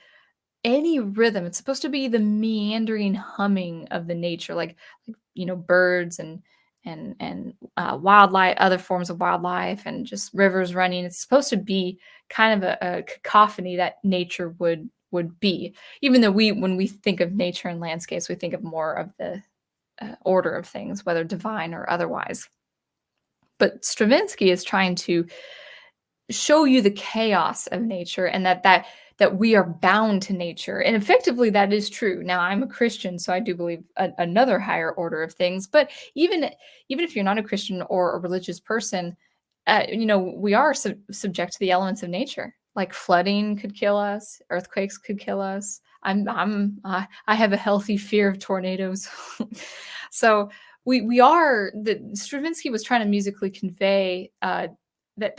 any rhythm. It's supposed to be the meandering humming of the nature, like birds and wildlife, other forms of wildlife, and just rivers running. It's supposed to be kind of a cacophony that nature would be. Even though when we think of nature and landscapes, we think of more of the order of things, whether divine or otherwise. But Stravinsky is trying to show you the chaos of nature, and that we are bound to nature. And effectively, that is true. Now, I'm a Christian, so I do believe another higher order of things. But even if you're not a Christian or a religious person, we are subject to the elements of nature. Like flooding could kill us, earthquakes could kill us. I have a healthy fear of tornadoes. So Stravinsky was trying to musically convey that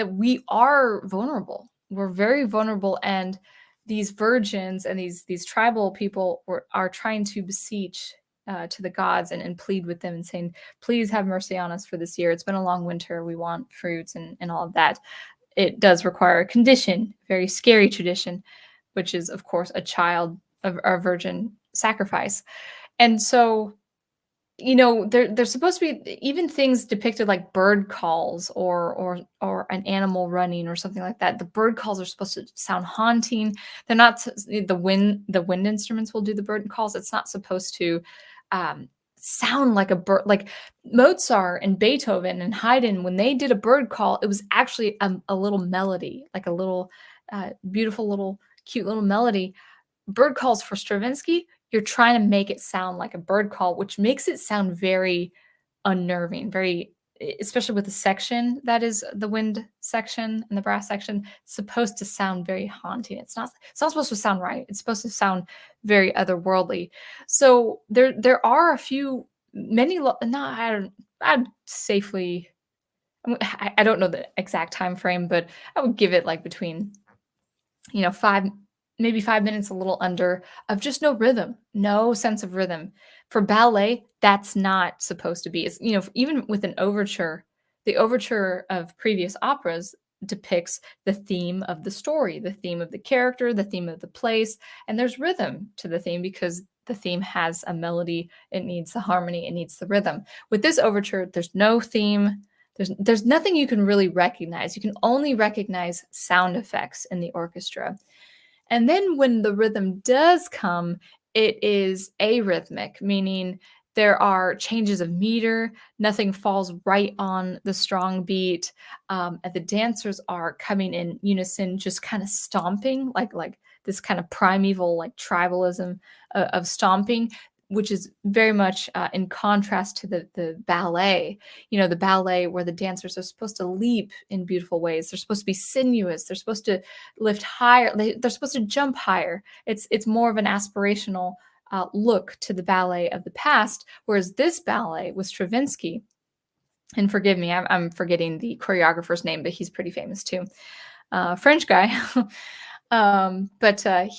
we are vulnerable. We're very vulnerable, and these virgins and these tribal people are trying to beseech to the gods and plead with them and saying, please have mercy on us for this year. It's been a long winter. We want fruits and all of that. It does require a condition, very scary tradition, which is, of course, a virgin sacrifice. And so, there's supposed to be even things depicted like bird calls or an animal running or something like that. The bird calls are supposed to sound haunting. They're not the wind instruments will do the bird calls. It's not supposed to sound like a bird. Like Mozart and Beethoven and Haydn, when they did a bird call, it was actually a little melody, like a little beautiful little cute little melody. Bird calls for Stravinsky, you're trying to make it sound like a bird call, which makes it sound very unnerving, especially with the section that is the wind section and the brass section, it's supposed to sound very haunting. It's not supposed to sound right. It's supposed to sound very otherworldly. So there are I'd safely, I don't know the exact time frame, but I would give it like between, maybe 5 minutes, a little under, of just no rhythm, no sense of rhythm. For ballet, that's not supposed to be. It's, even with an overture, the overture of previous operas depicts the theme of the story, the theme of the character, the theme of the place, and there's rhythm to the theme because the theme has a melody, it needs the harmony, it needs the rhythm. With this overture, there's no theme. There's nothing you can really recognize. You can only recognize sound effects in the orchestra. And then when the rhythm does come, it is arrhythmic, meaning There are changes of meter. Nothing falls right on the strong beat. And the dancers are coming in unison, just kind of stomping, like this kind of primeval, like tribalism of stomping, which is very much in contrast to the ballet. You know, the ballet where the dancers are supposed to leap in beautiful ways. They're supposed to be sinuous. They're supposed to lift higher. They're supposed to jump higher. It's more of an aspirational look to the ballet of the past, whereas this ballet with Stravinsky, and forgive me, I'm forgetting the choreographer's name, but he's pretty famous too, French guy. But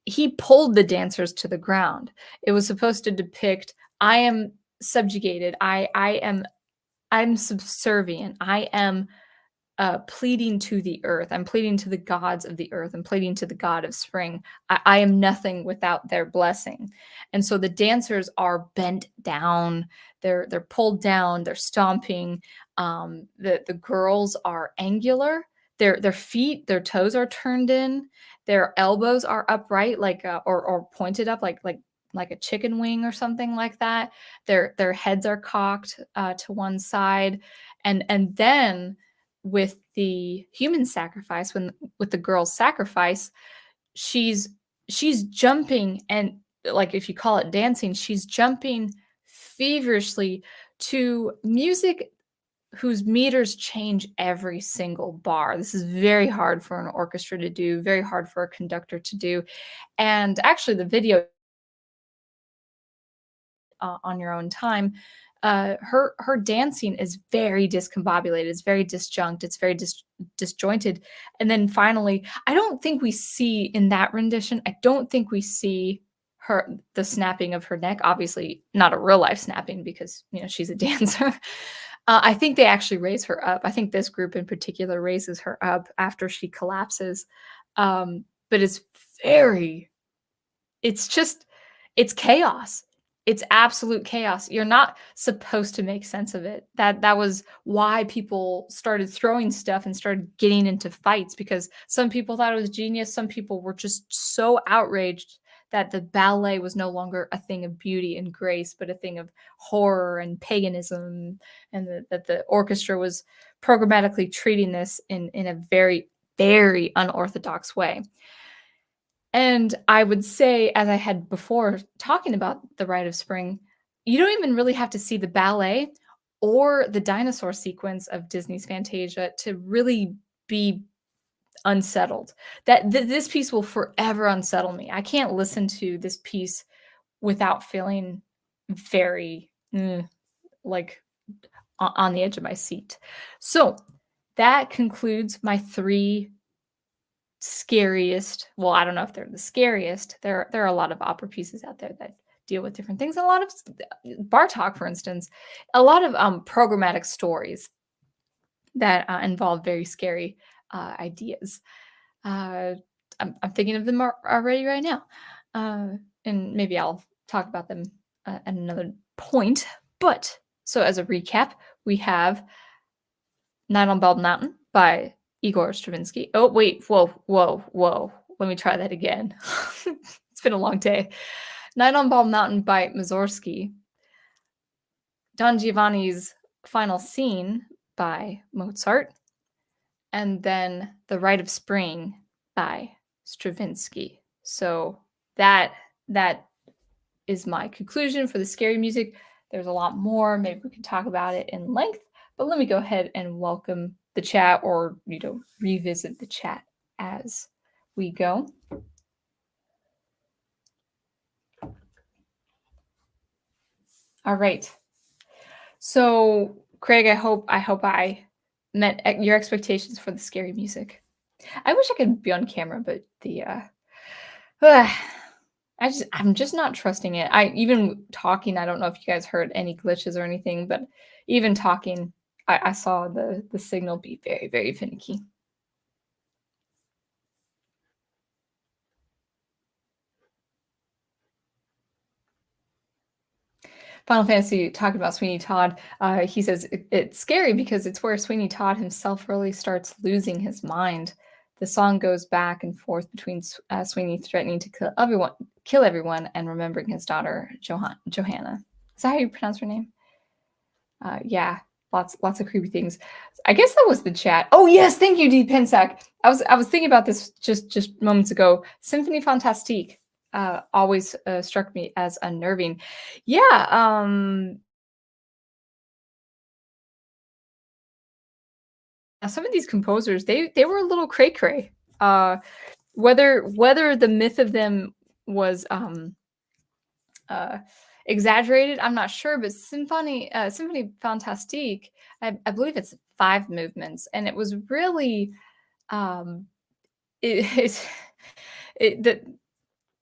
he pulled the dancers to the ground. It was supposed to depict, I am subjugated, I'm subservient, I am pleading to the earth. I'm pleading to the gods of the earth. I'm pleading to the god of spring. I am nothing without their blessing. And so the dancers are bent down. They're pulled down. They're stomping. The girls are angular. Their feet, their toes are turned in. Their elbows are upright, like or pointed up, like a chicken wing or something like that. Their heads are cocked to one side, and then with the human sacrifice, when with the girl's sacrifice, she's she's jumping, and like if you call it dancing, she's jumping feverishly to music whose meters change every single bar. This is very hard for an orchestra to do, very hard for a conductor to do. And actually the video on your own time, her dancing is very discombobulated. It's very disjunct. It's very disjointed. And then finally, I don't think we see in that rendition. I don't think we see the snapping of her neck. Obviously, not a real life snapping because she's a dancer. I think they actually raise her up. I think this group in particular raises her up after she collapses. But it's very it's just it's chaos. It's absolute chaos. You're not supposed to make sense of it. That was why people started throwing stuff and started getting into fights, because some people thought it was genius. Some people were just so outraged that the ballet was no longer a thing of beauty and grace, but a thing of horror and paganism, and that the orchestra was programmatically treating this in a very, very unorthodox way. And I would say, as I had before talking about the Rite of Spring, you don't even really have to see the ballet or the dinosaur sequence of Disney's Fantasia to really be unsettled. This piece will forever unsettle me. I can't listen to this piece without feeling very like on the edge of my seat. So that concludes my 3 scariest. Well, I don't know if they're the scariest. There are a lot of opera pieces out there that deal with different things. A lot of Bartok, for instance, a lot of programmatic stories that involve very scary ideas. I'm thinking of them already right now, and maybe I'll talk about them at another point. But so as a recap, we have Night on Bald Mountain by Igor Stravinsky. Oh, wait. Whoa. Let me try that again. It's been a long day. Night on Bald Mountain by Mussorgsky. Don Giovanni's Final Scene by Mozart. And then The Rite of Spring by Stravinsky. So that is my conclusion for the scary music. There's a lot more. Maybe we can talk about it in length. But let me go ahead and welcome the chat, or revisit the chat as we go. All right. So, Craig, I hope I met your expectations for the scary music. I wish I could be on camera, but I'm just not trusting it. Even talking, I don't know if you guys heard any glitches or anything, but even talking, I saw the signal be very, very finicky. Final Fantasy talking about Sweeney Todd. He says it's scary because it's where Sweeney Todd himself really starts losing his mind. The song goes back and forth between Sweeney threatening to kill everyone and remembering his daughter Johanna. Is that how you pronounce her name? Yeah, lots of creepy things. I guess that was the chat. Oh yes, thank you, D Pensac. I was thinking about this just moments ago. Symphony Fantastique always struck me as unnerving. Yeah, some of these composers they were a little cray cray. Uh, whether the myth of them was uh, exaggerated, I'm not sure, but Symphony Fantastique, I believe it's 5 movements, and it was really um, it's it,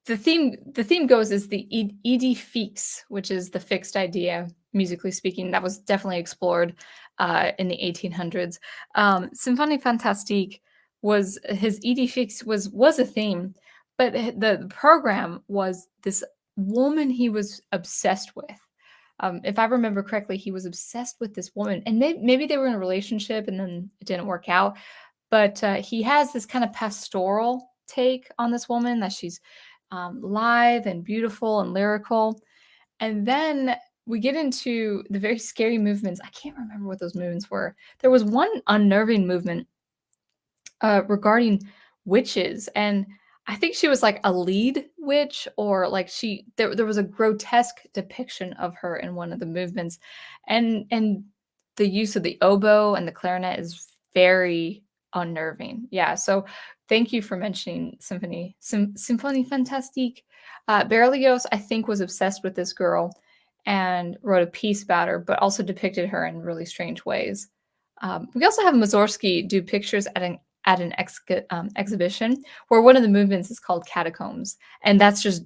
the theme goes is the ed fixe, which is the fixed idea, musically speaking. That was definitely explored in the 1800s. Symphonie Fantastique was his ed fixe was a theme, but the program was this woman he was obsessed with. If I remember correctly, he was obsessed with this woman, and maybe they were in a relationship and then it didn't work out. But he has this kind of pastoral take on this woman, that she's lithe and beautiful and lyrical. And then we get into the very scary movements. I can't remember what those movements were. There was one unnerving movement regarding witches, and I think she was like a lead witch, or like there was a grotesque depiction of her in one of the movements, and the use of the oboe and the clarinet is very unnerving. Yeah, so thank you for mentioning Symphonie Fantastique. Berlioz, I think, was obsessed with this girl and wrote a piece about her, but also depicted her in really strange ways. We also have Mussorgsky do pictures at an exhibition where one of the movements is called Catacombs, and that's just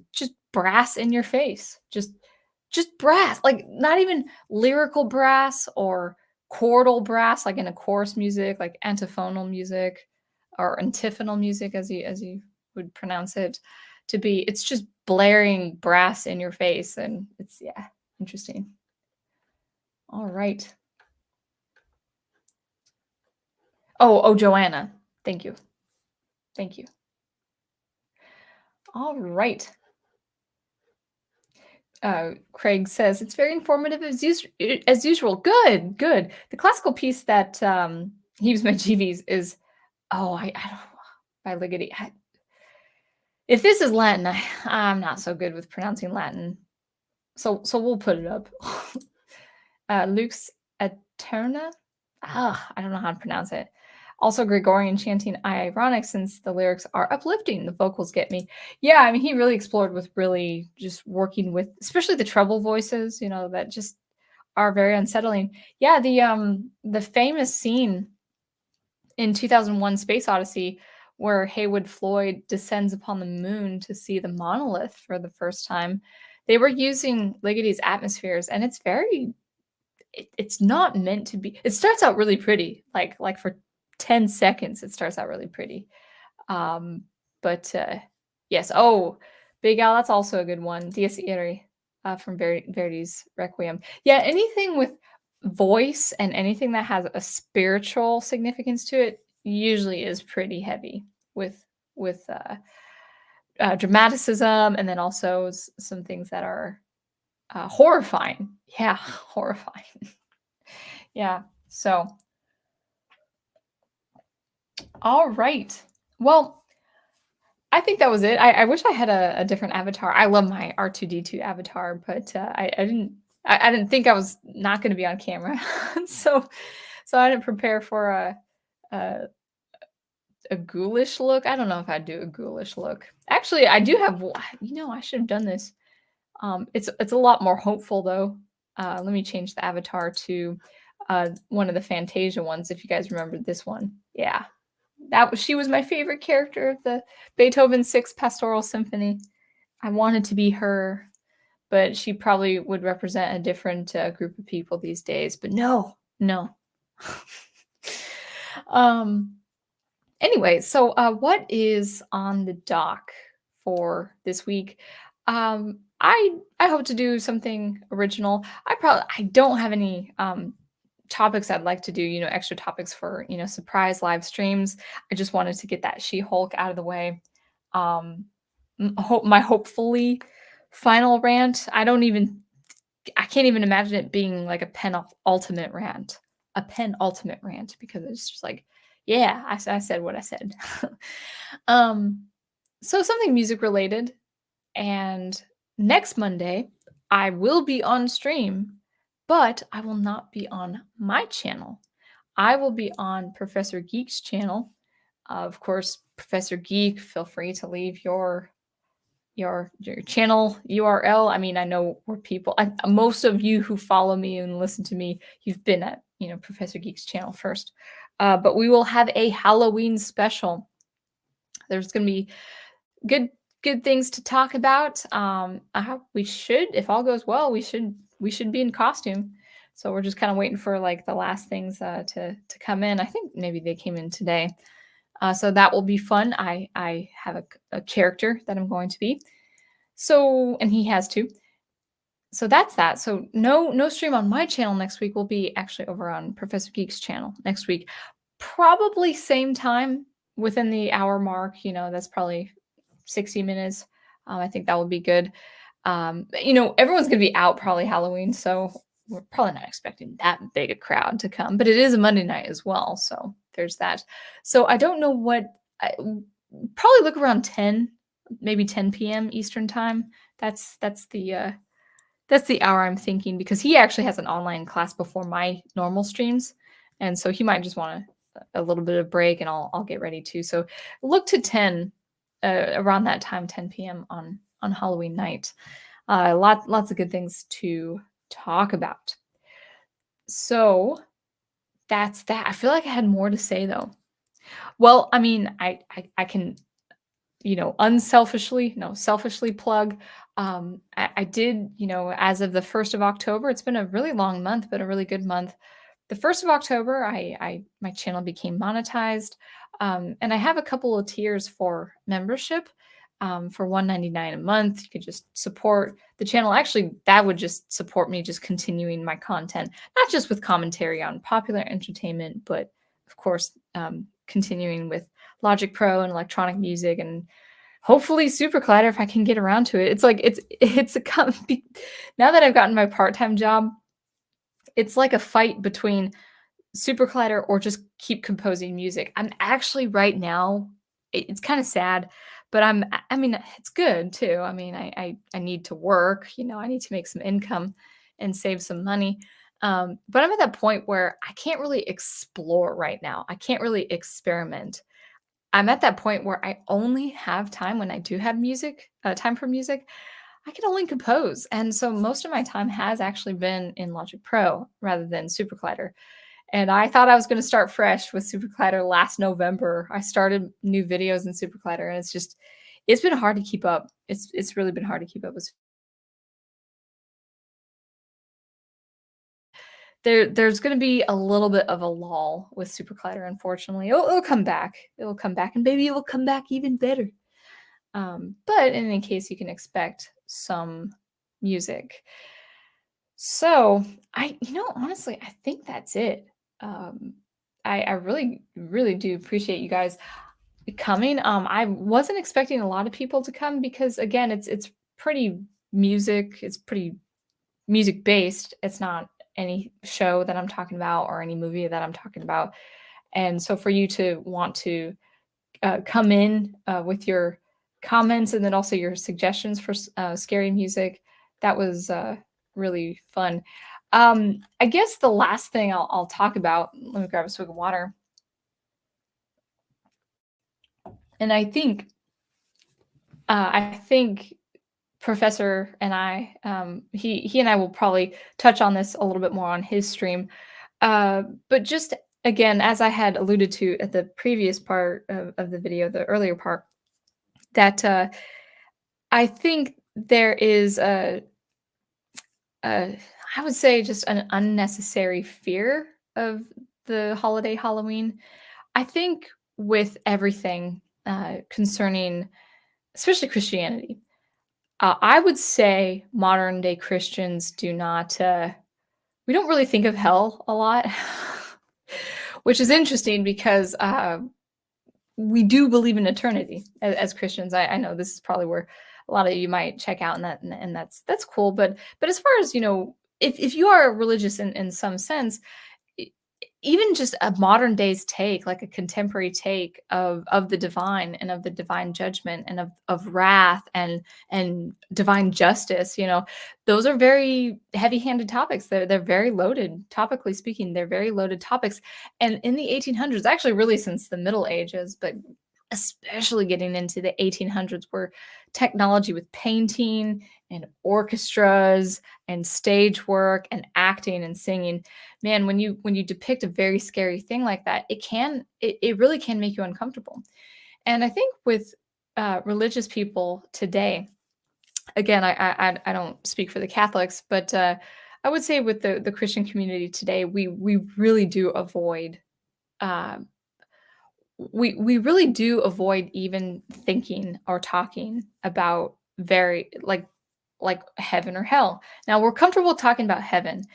brass in your face, just brass, like not even lyrical brass or chordal brass, like in a chorus music, like antiphonal music or antiphonal music, as you would pronounce it to be. It's just blaring brass in your face, and it's yeah, interesting. All right. Oh, Joanna. Thank you. Thank you. All right. Craig says it's very informative as usual. Good, good. The classical piece that heaves my GVs is I don't by Ligeti. If this is Latin, I'm not so good with pronouncing Latin, so we'll put it up. Lux Aeterna. I don't know how to pronounce it. Also, Gregorian chanting ironic since the lyrics are uplifting. The vocals get me. Yeah, I mean, he really explored with really just working with, especially the treble voices, that just are very unsettling. Yeah, the famous scene in 2001 Space Odyssey where Haywood Floyd descends upon the moon to see the monolith for the first time. They were using Ligeti's atmospheres, and it's not meant to be. It starts out really pretty, like for 10 seconds it starts out really pretty. um but yes. Oh, Big Al, that's also a good one. Dies Irae, from Verdi's Requiem. Yeah, anything with voice and anything that has a spiritual significance to it usually is pretty heavy with dramaticism, and then also some things that are horrifying. Yeah, horrifying. Yeah. So, all right. Well, I think that was it. I wish I had a different avatar. I love my R2D2 avatar, but I didn't think I was not going to be on camera, so I didn't prepare for a a ghoulish look. I don't know if I'd do a ghoulish look. Actually, I do have. I should have done this. It's a lot more hopeful though. Let me change the avatar to one of the Fantasia ones. If you guys remember this one, yeah, she was my favorite character of the Beethoven Sixth Pastoral Symphony. I wanted to be her, but she probably would represent a different group of people these days. But no, no. um. Anyway, so what is on the dock for this week? I hope to do something original. I don't have any topics I'd like to do, extra topics for, surprise live streams. I just wanted to get that She-Hulk out of the way. My hopefully final rant. I can't even imagine it being like a penultimate rant because it's just like, yeah, I said what I said. um, so something music related, and next Monday I will be on stream, but I will not be on my channel. I will be on Professor Geek's channel. Of course, Professor Geek, feel free to leave your channel URL. I mean, I know where most of you who follow me and listen to me, you've been at Professor Geek's channel first. But we will have a Halloween special. There's going to be good things to talk about. We should, if all goes well, we should be in costume. So we're just kind of waiting for like the last things to come in. I think maybe they came in today. So that will be fun. I have a character that I'm going to be. So, and he has too. So that's that. So no stream on my channel next week. Will be actually over on Professor Geek's channel next week. Probably same time within the hour mark. That's probably 60 minutes. I think that would be good. Everyone's going to be out probably Halloween, so we're probably not expecting that big a crowd to come, but it is a Monday night as well. So there's that. So I don't know probably look around 10, maybe 10 p.m. Eastern time. That's the hour I'm thinking, because he actually has an online class before my normal streams. And so he might just want a little bit of break, and I'll get ready too. So look to 10 around that time, 10 p.m. on Halloween night. Lots of good things to talk about. So that's that. I feel like I had more to say though. Well, I mean, I can, selfishly plug. I did, as of the 1st of October, it's been a really long month, but a really good month. The 1st of October, my channel became monetized. And I have a couple of tiers for membership. For $1.99 a month, you could just support the channel. Actually, that would just support me just continuing my content, not just with commentary on popular entertainment, but of course, continuing with Logic Pro and electronic music, and hopefully SuperCollider if I can get around to it. It's like now that I've gotten my part-time job, it's like a fight between SuperCollider or just keep composing music. I'm actually right now, it's kind of sad, but I mean, it's good too. I mean, I need to work, I need to make some income and save some money. But I'm at that point where I can't really explore right now. I can't really experiment. I'm at that point where I only have time when I do have time for music. I can only compose. And so most of my time has actually been in Logic Pro rather than SuperCollider. And I thought I was going to start fresh with SuperCollider last November. I started new videos in SuperCollider, and it's been hard to keep up. It's really been hard to keep up with. There's going to be a little bit of a lull with SuperCollider, unfortunately. It'll come back. It'll come back, and maybe it will come back even better. But in any case, you can expect some music. So honestly, I think that's it. I really, really do appreciate you guys coming. I wasn't expecting a lot of people to come because again, it's pretty music based. It's not any show that I'm talking about or any movie that I'm talking about. And so for you to want to come in with your comments and then also your suggestions for scary music, that was really fun. I guess the last thing I'll talk about, let me grab a swig of water. And I think Professor and I, he and I will probably touch on this a little bit more on his stream. But just again, as I had alluded to at the previous part of the video, the earlier part, that I think there is I would say just an unnecessary fear of the holiday Halloween. I think with everything concerning, especially Christianity, I would say modern day Christians do not, we don't really think of hell a lot, which is interesting because we do believe in eternity as Christians. I know this is probably where a lot of you might check out, and that's cool. But as far as if you are religious in some sense, e even just a modern day's take, like a contemporary take of the divine and of the divine judgment and of wrath and divine justice, those are very heavy-handed topics. They're very loaded, topically speaking, they're very loaded topics. And in the 1800s, actually really since the Middle Ages, but especially getting into the 1800s, where technology with painting and orchestras and stage work and acting and singing, man, when you depict a very scary thing like that, it really can make you uncomfortable. And I think with religious people today, again, I don't speak for the Catholics, but I would say with the Christian community today, we really do avoid uh, we really do avoid even thinking or talking about very like heaven or hell. Now we're comfortable talking about heaven.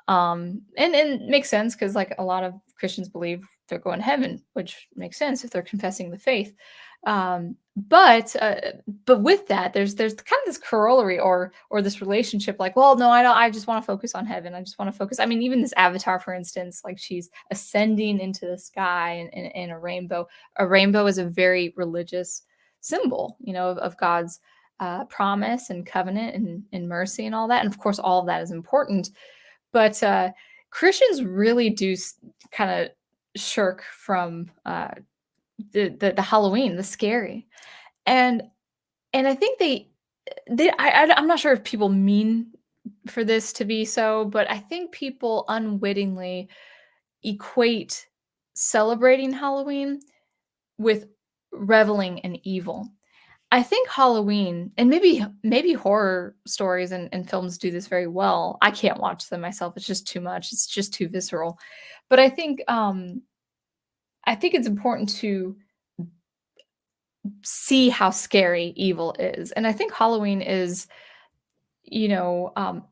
And it makes sense because like a lot of Christians believe they're going to heaven, which makes sense if they're confessing the faith. But with that, there's kind of this corollary or this relationship, like, well, no, I don't. I just want to focus on heaven. I just want to focus. I mean, even this avatar, for instance, like she's ascending into the sky in a rainbow. A rainbow is a very religious symbol, of God's promise and covenant and mercy and all that. And of course, all of that is important. But Christians really do kind of shirk from the Halloween, the scary, and I think I'm not sure if people mean for this to be so, but I think people unwittingly equate celebrating Halloween with reveling in evil. I think Halloween, and maybe horror stories and films do this very well. I can't watch them myself. It's just too much. It's just too visceral. But I think it's important to see how scary evil is. And I think Halloween is, you know, um,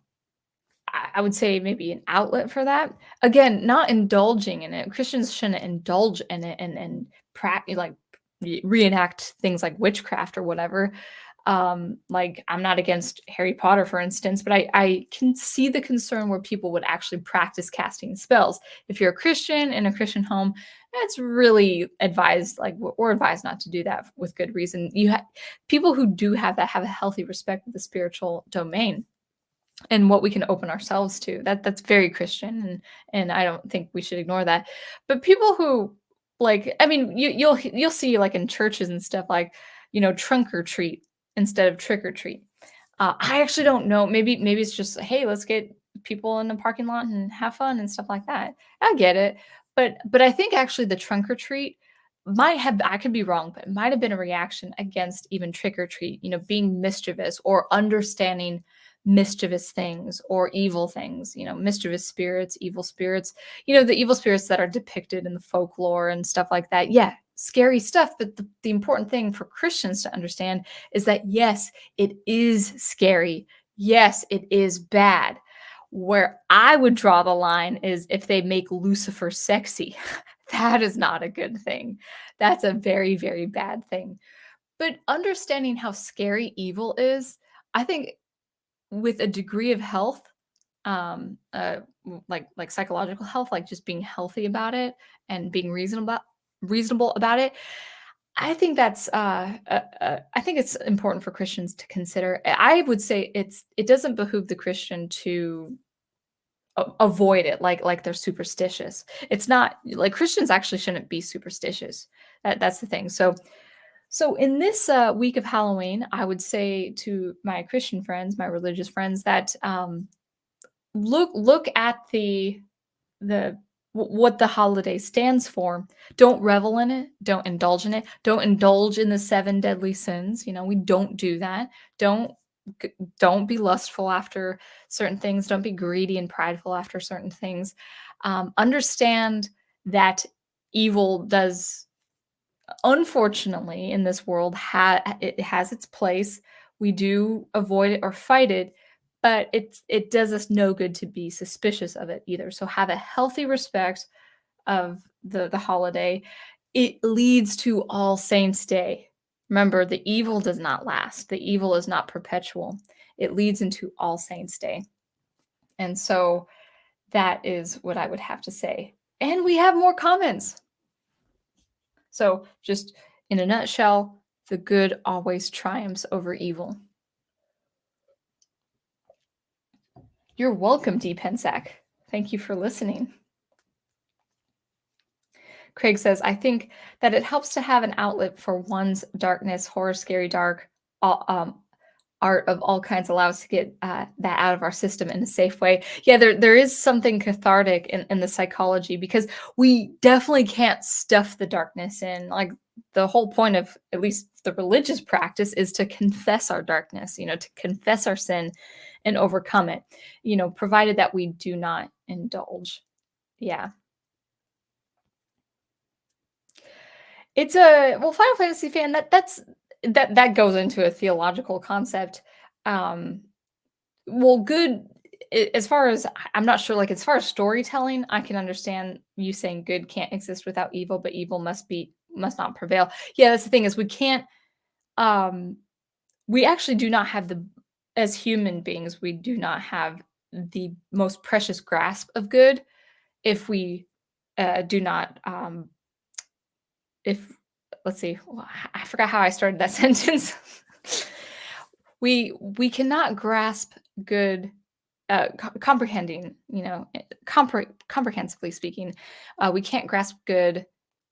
I would say maybe an outlet for that. Again, not indulging in it. Christians shouldn't indulge in it and like reenact things like witchcraft or whatever. Like I'm not against Harry Potter, for instance, but I can see the concern where people would actually practice casting spells. If you're a Christian in a Christian home, it's really advised, like we're advised not to do that with good reason. People who do have that have a healthy respect for the spiritual domain and what we can open ourselves to. That's very Christian, and I don't think we should ignore that. But people who like, I mean, you'll see like in churches and stuff, like, trunk or treat instead of trick or treat. I actually don't know. Maybe it's just, hey, let's get people in the parking lot and have fun and stuff like that. I get it, but I think actually the trunk or treat might have, I could be wrong, but it might have been a reaction against even trick or treat, being mischievous or understanding mischievous things or evil things, mischievous spirits, evil spirits, the evil spirits that are depicted in the folklore and stuff like that. Yeah, scary stuff. But the important thing for Christians to understand is that, yes, it is scary. Yes, it is bad. Where I would draw the line is if they make Lucifer sexy. That is not a good thing. That's a very, very bad thing. But understanding how scary evil is, I think with a degree of health, like psychological health, like just being healthy about it and being reasonable about it. I think I think it's important for Christians to consider. I would say it doesn't behoove the Christian to avoid it like they're superstitious. It's not like Christians actually shouldn't be superstitious. That's the thing. So in this week of Halloween, I would say to my Christian friends, my religious friends, that look at the what the holiday stands for. Don't revel in it. Don't indulge in it. Don't indulge in the seven deadly sins. We don't do that. Don't don't be lustful after certain things. Don't be greedy and prideful after certain things. Understand that evil does, unfortunately, in this world, it has its place. We do avoid it or fight it, but it does us no good to be suspicious of it either. So have a healthy respect of the holiday. It leads to All Saints Day. Remember, the evil does not last. The evil is not perpetual. It leads into All Saints Day. And so that is what I would have to say. And we have more comments. So just in a nutshell, the good always triumphs over evil. You're welcome, D. Pensac. Thank you for listening. Craig says, I think that it helps to have an outlet for one's darkness, horror, scary, dark, art of all kinds allows to get that out of our system in a safe way. Yeah, there is something cathartic in the psychology, because we definitely can't stuff the darkness in. Like, the whole point of at least the religious practice is to confess our darkness, to confess our sin and overcome it, provided that we do not indulge. Yeah. It's Final Fantasy fan, that goes into a theological concept. Um, well, good as far as I'm not sure, like, as far as storytelling, I can understand you saying good can't exist without evil, but evil must not prevail. Yeah, that's the thing, is we can't um we actually do not have as human beings, we do not have the most precious grasp of good if we do not if let's see, I forgot how I started that sentence. We cannot grasp good, comprehending, comprehensively speaking, we can't grasp good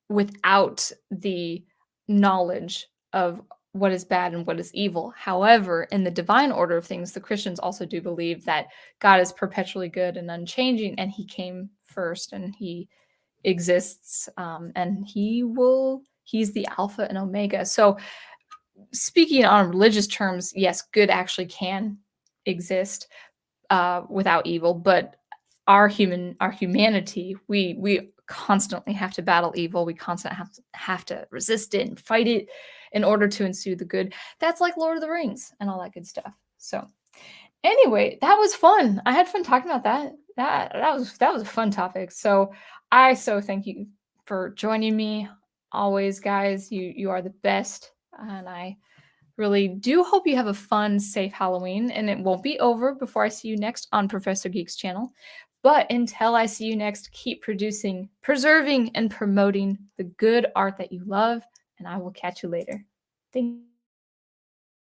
without the knowledge of what is bad and what is evil. However, in the divine order of things, the Christians also do believe that God is perpetually good and unchanging, and He came first, and He exists, and He's the Alpha and Omega. So, speaking on religious terms, yes, good actually can exist without evil, but our humanity, we constantly have to battle evil. We constantly have to resist it and fight it in order to ensue the good. That's like Lord of the Rings and all that good stuff. So anyway, that was fun. I had fun talking about that. That was a fun topic. So I thank you for joining me. Always, guys, you are the best, and I really do hope you have a fun, safe Halloween, and it won't be over before I see you next on Professor Geek's channel. But until I see you next, keep producing, preserving, and promoting the good art that you love, and I will catch you later. Thank you.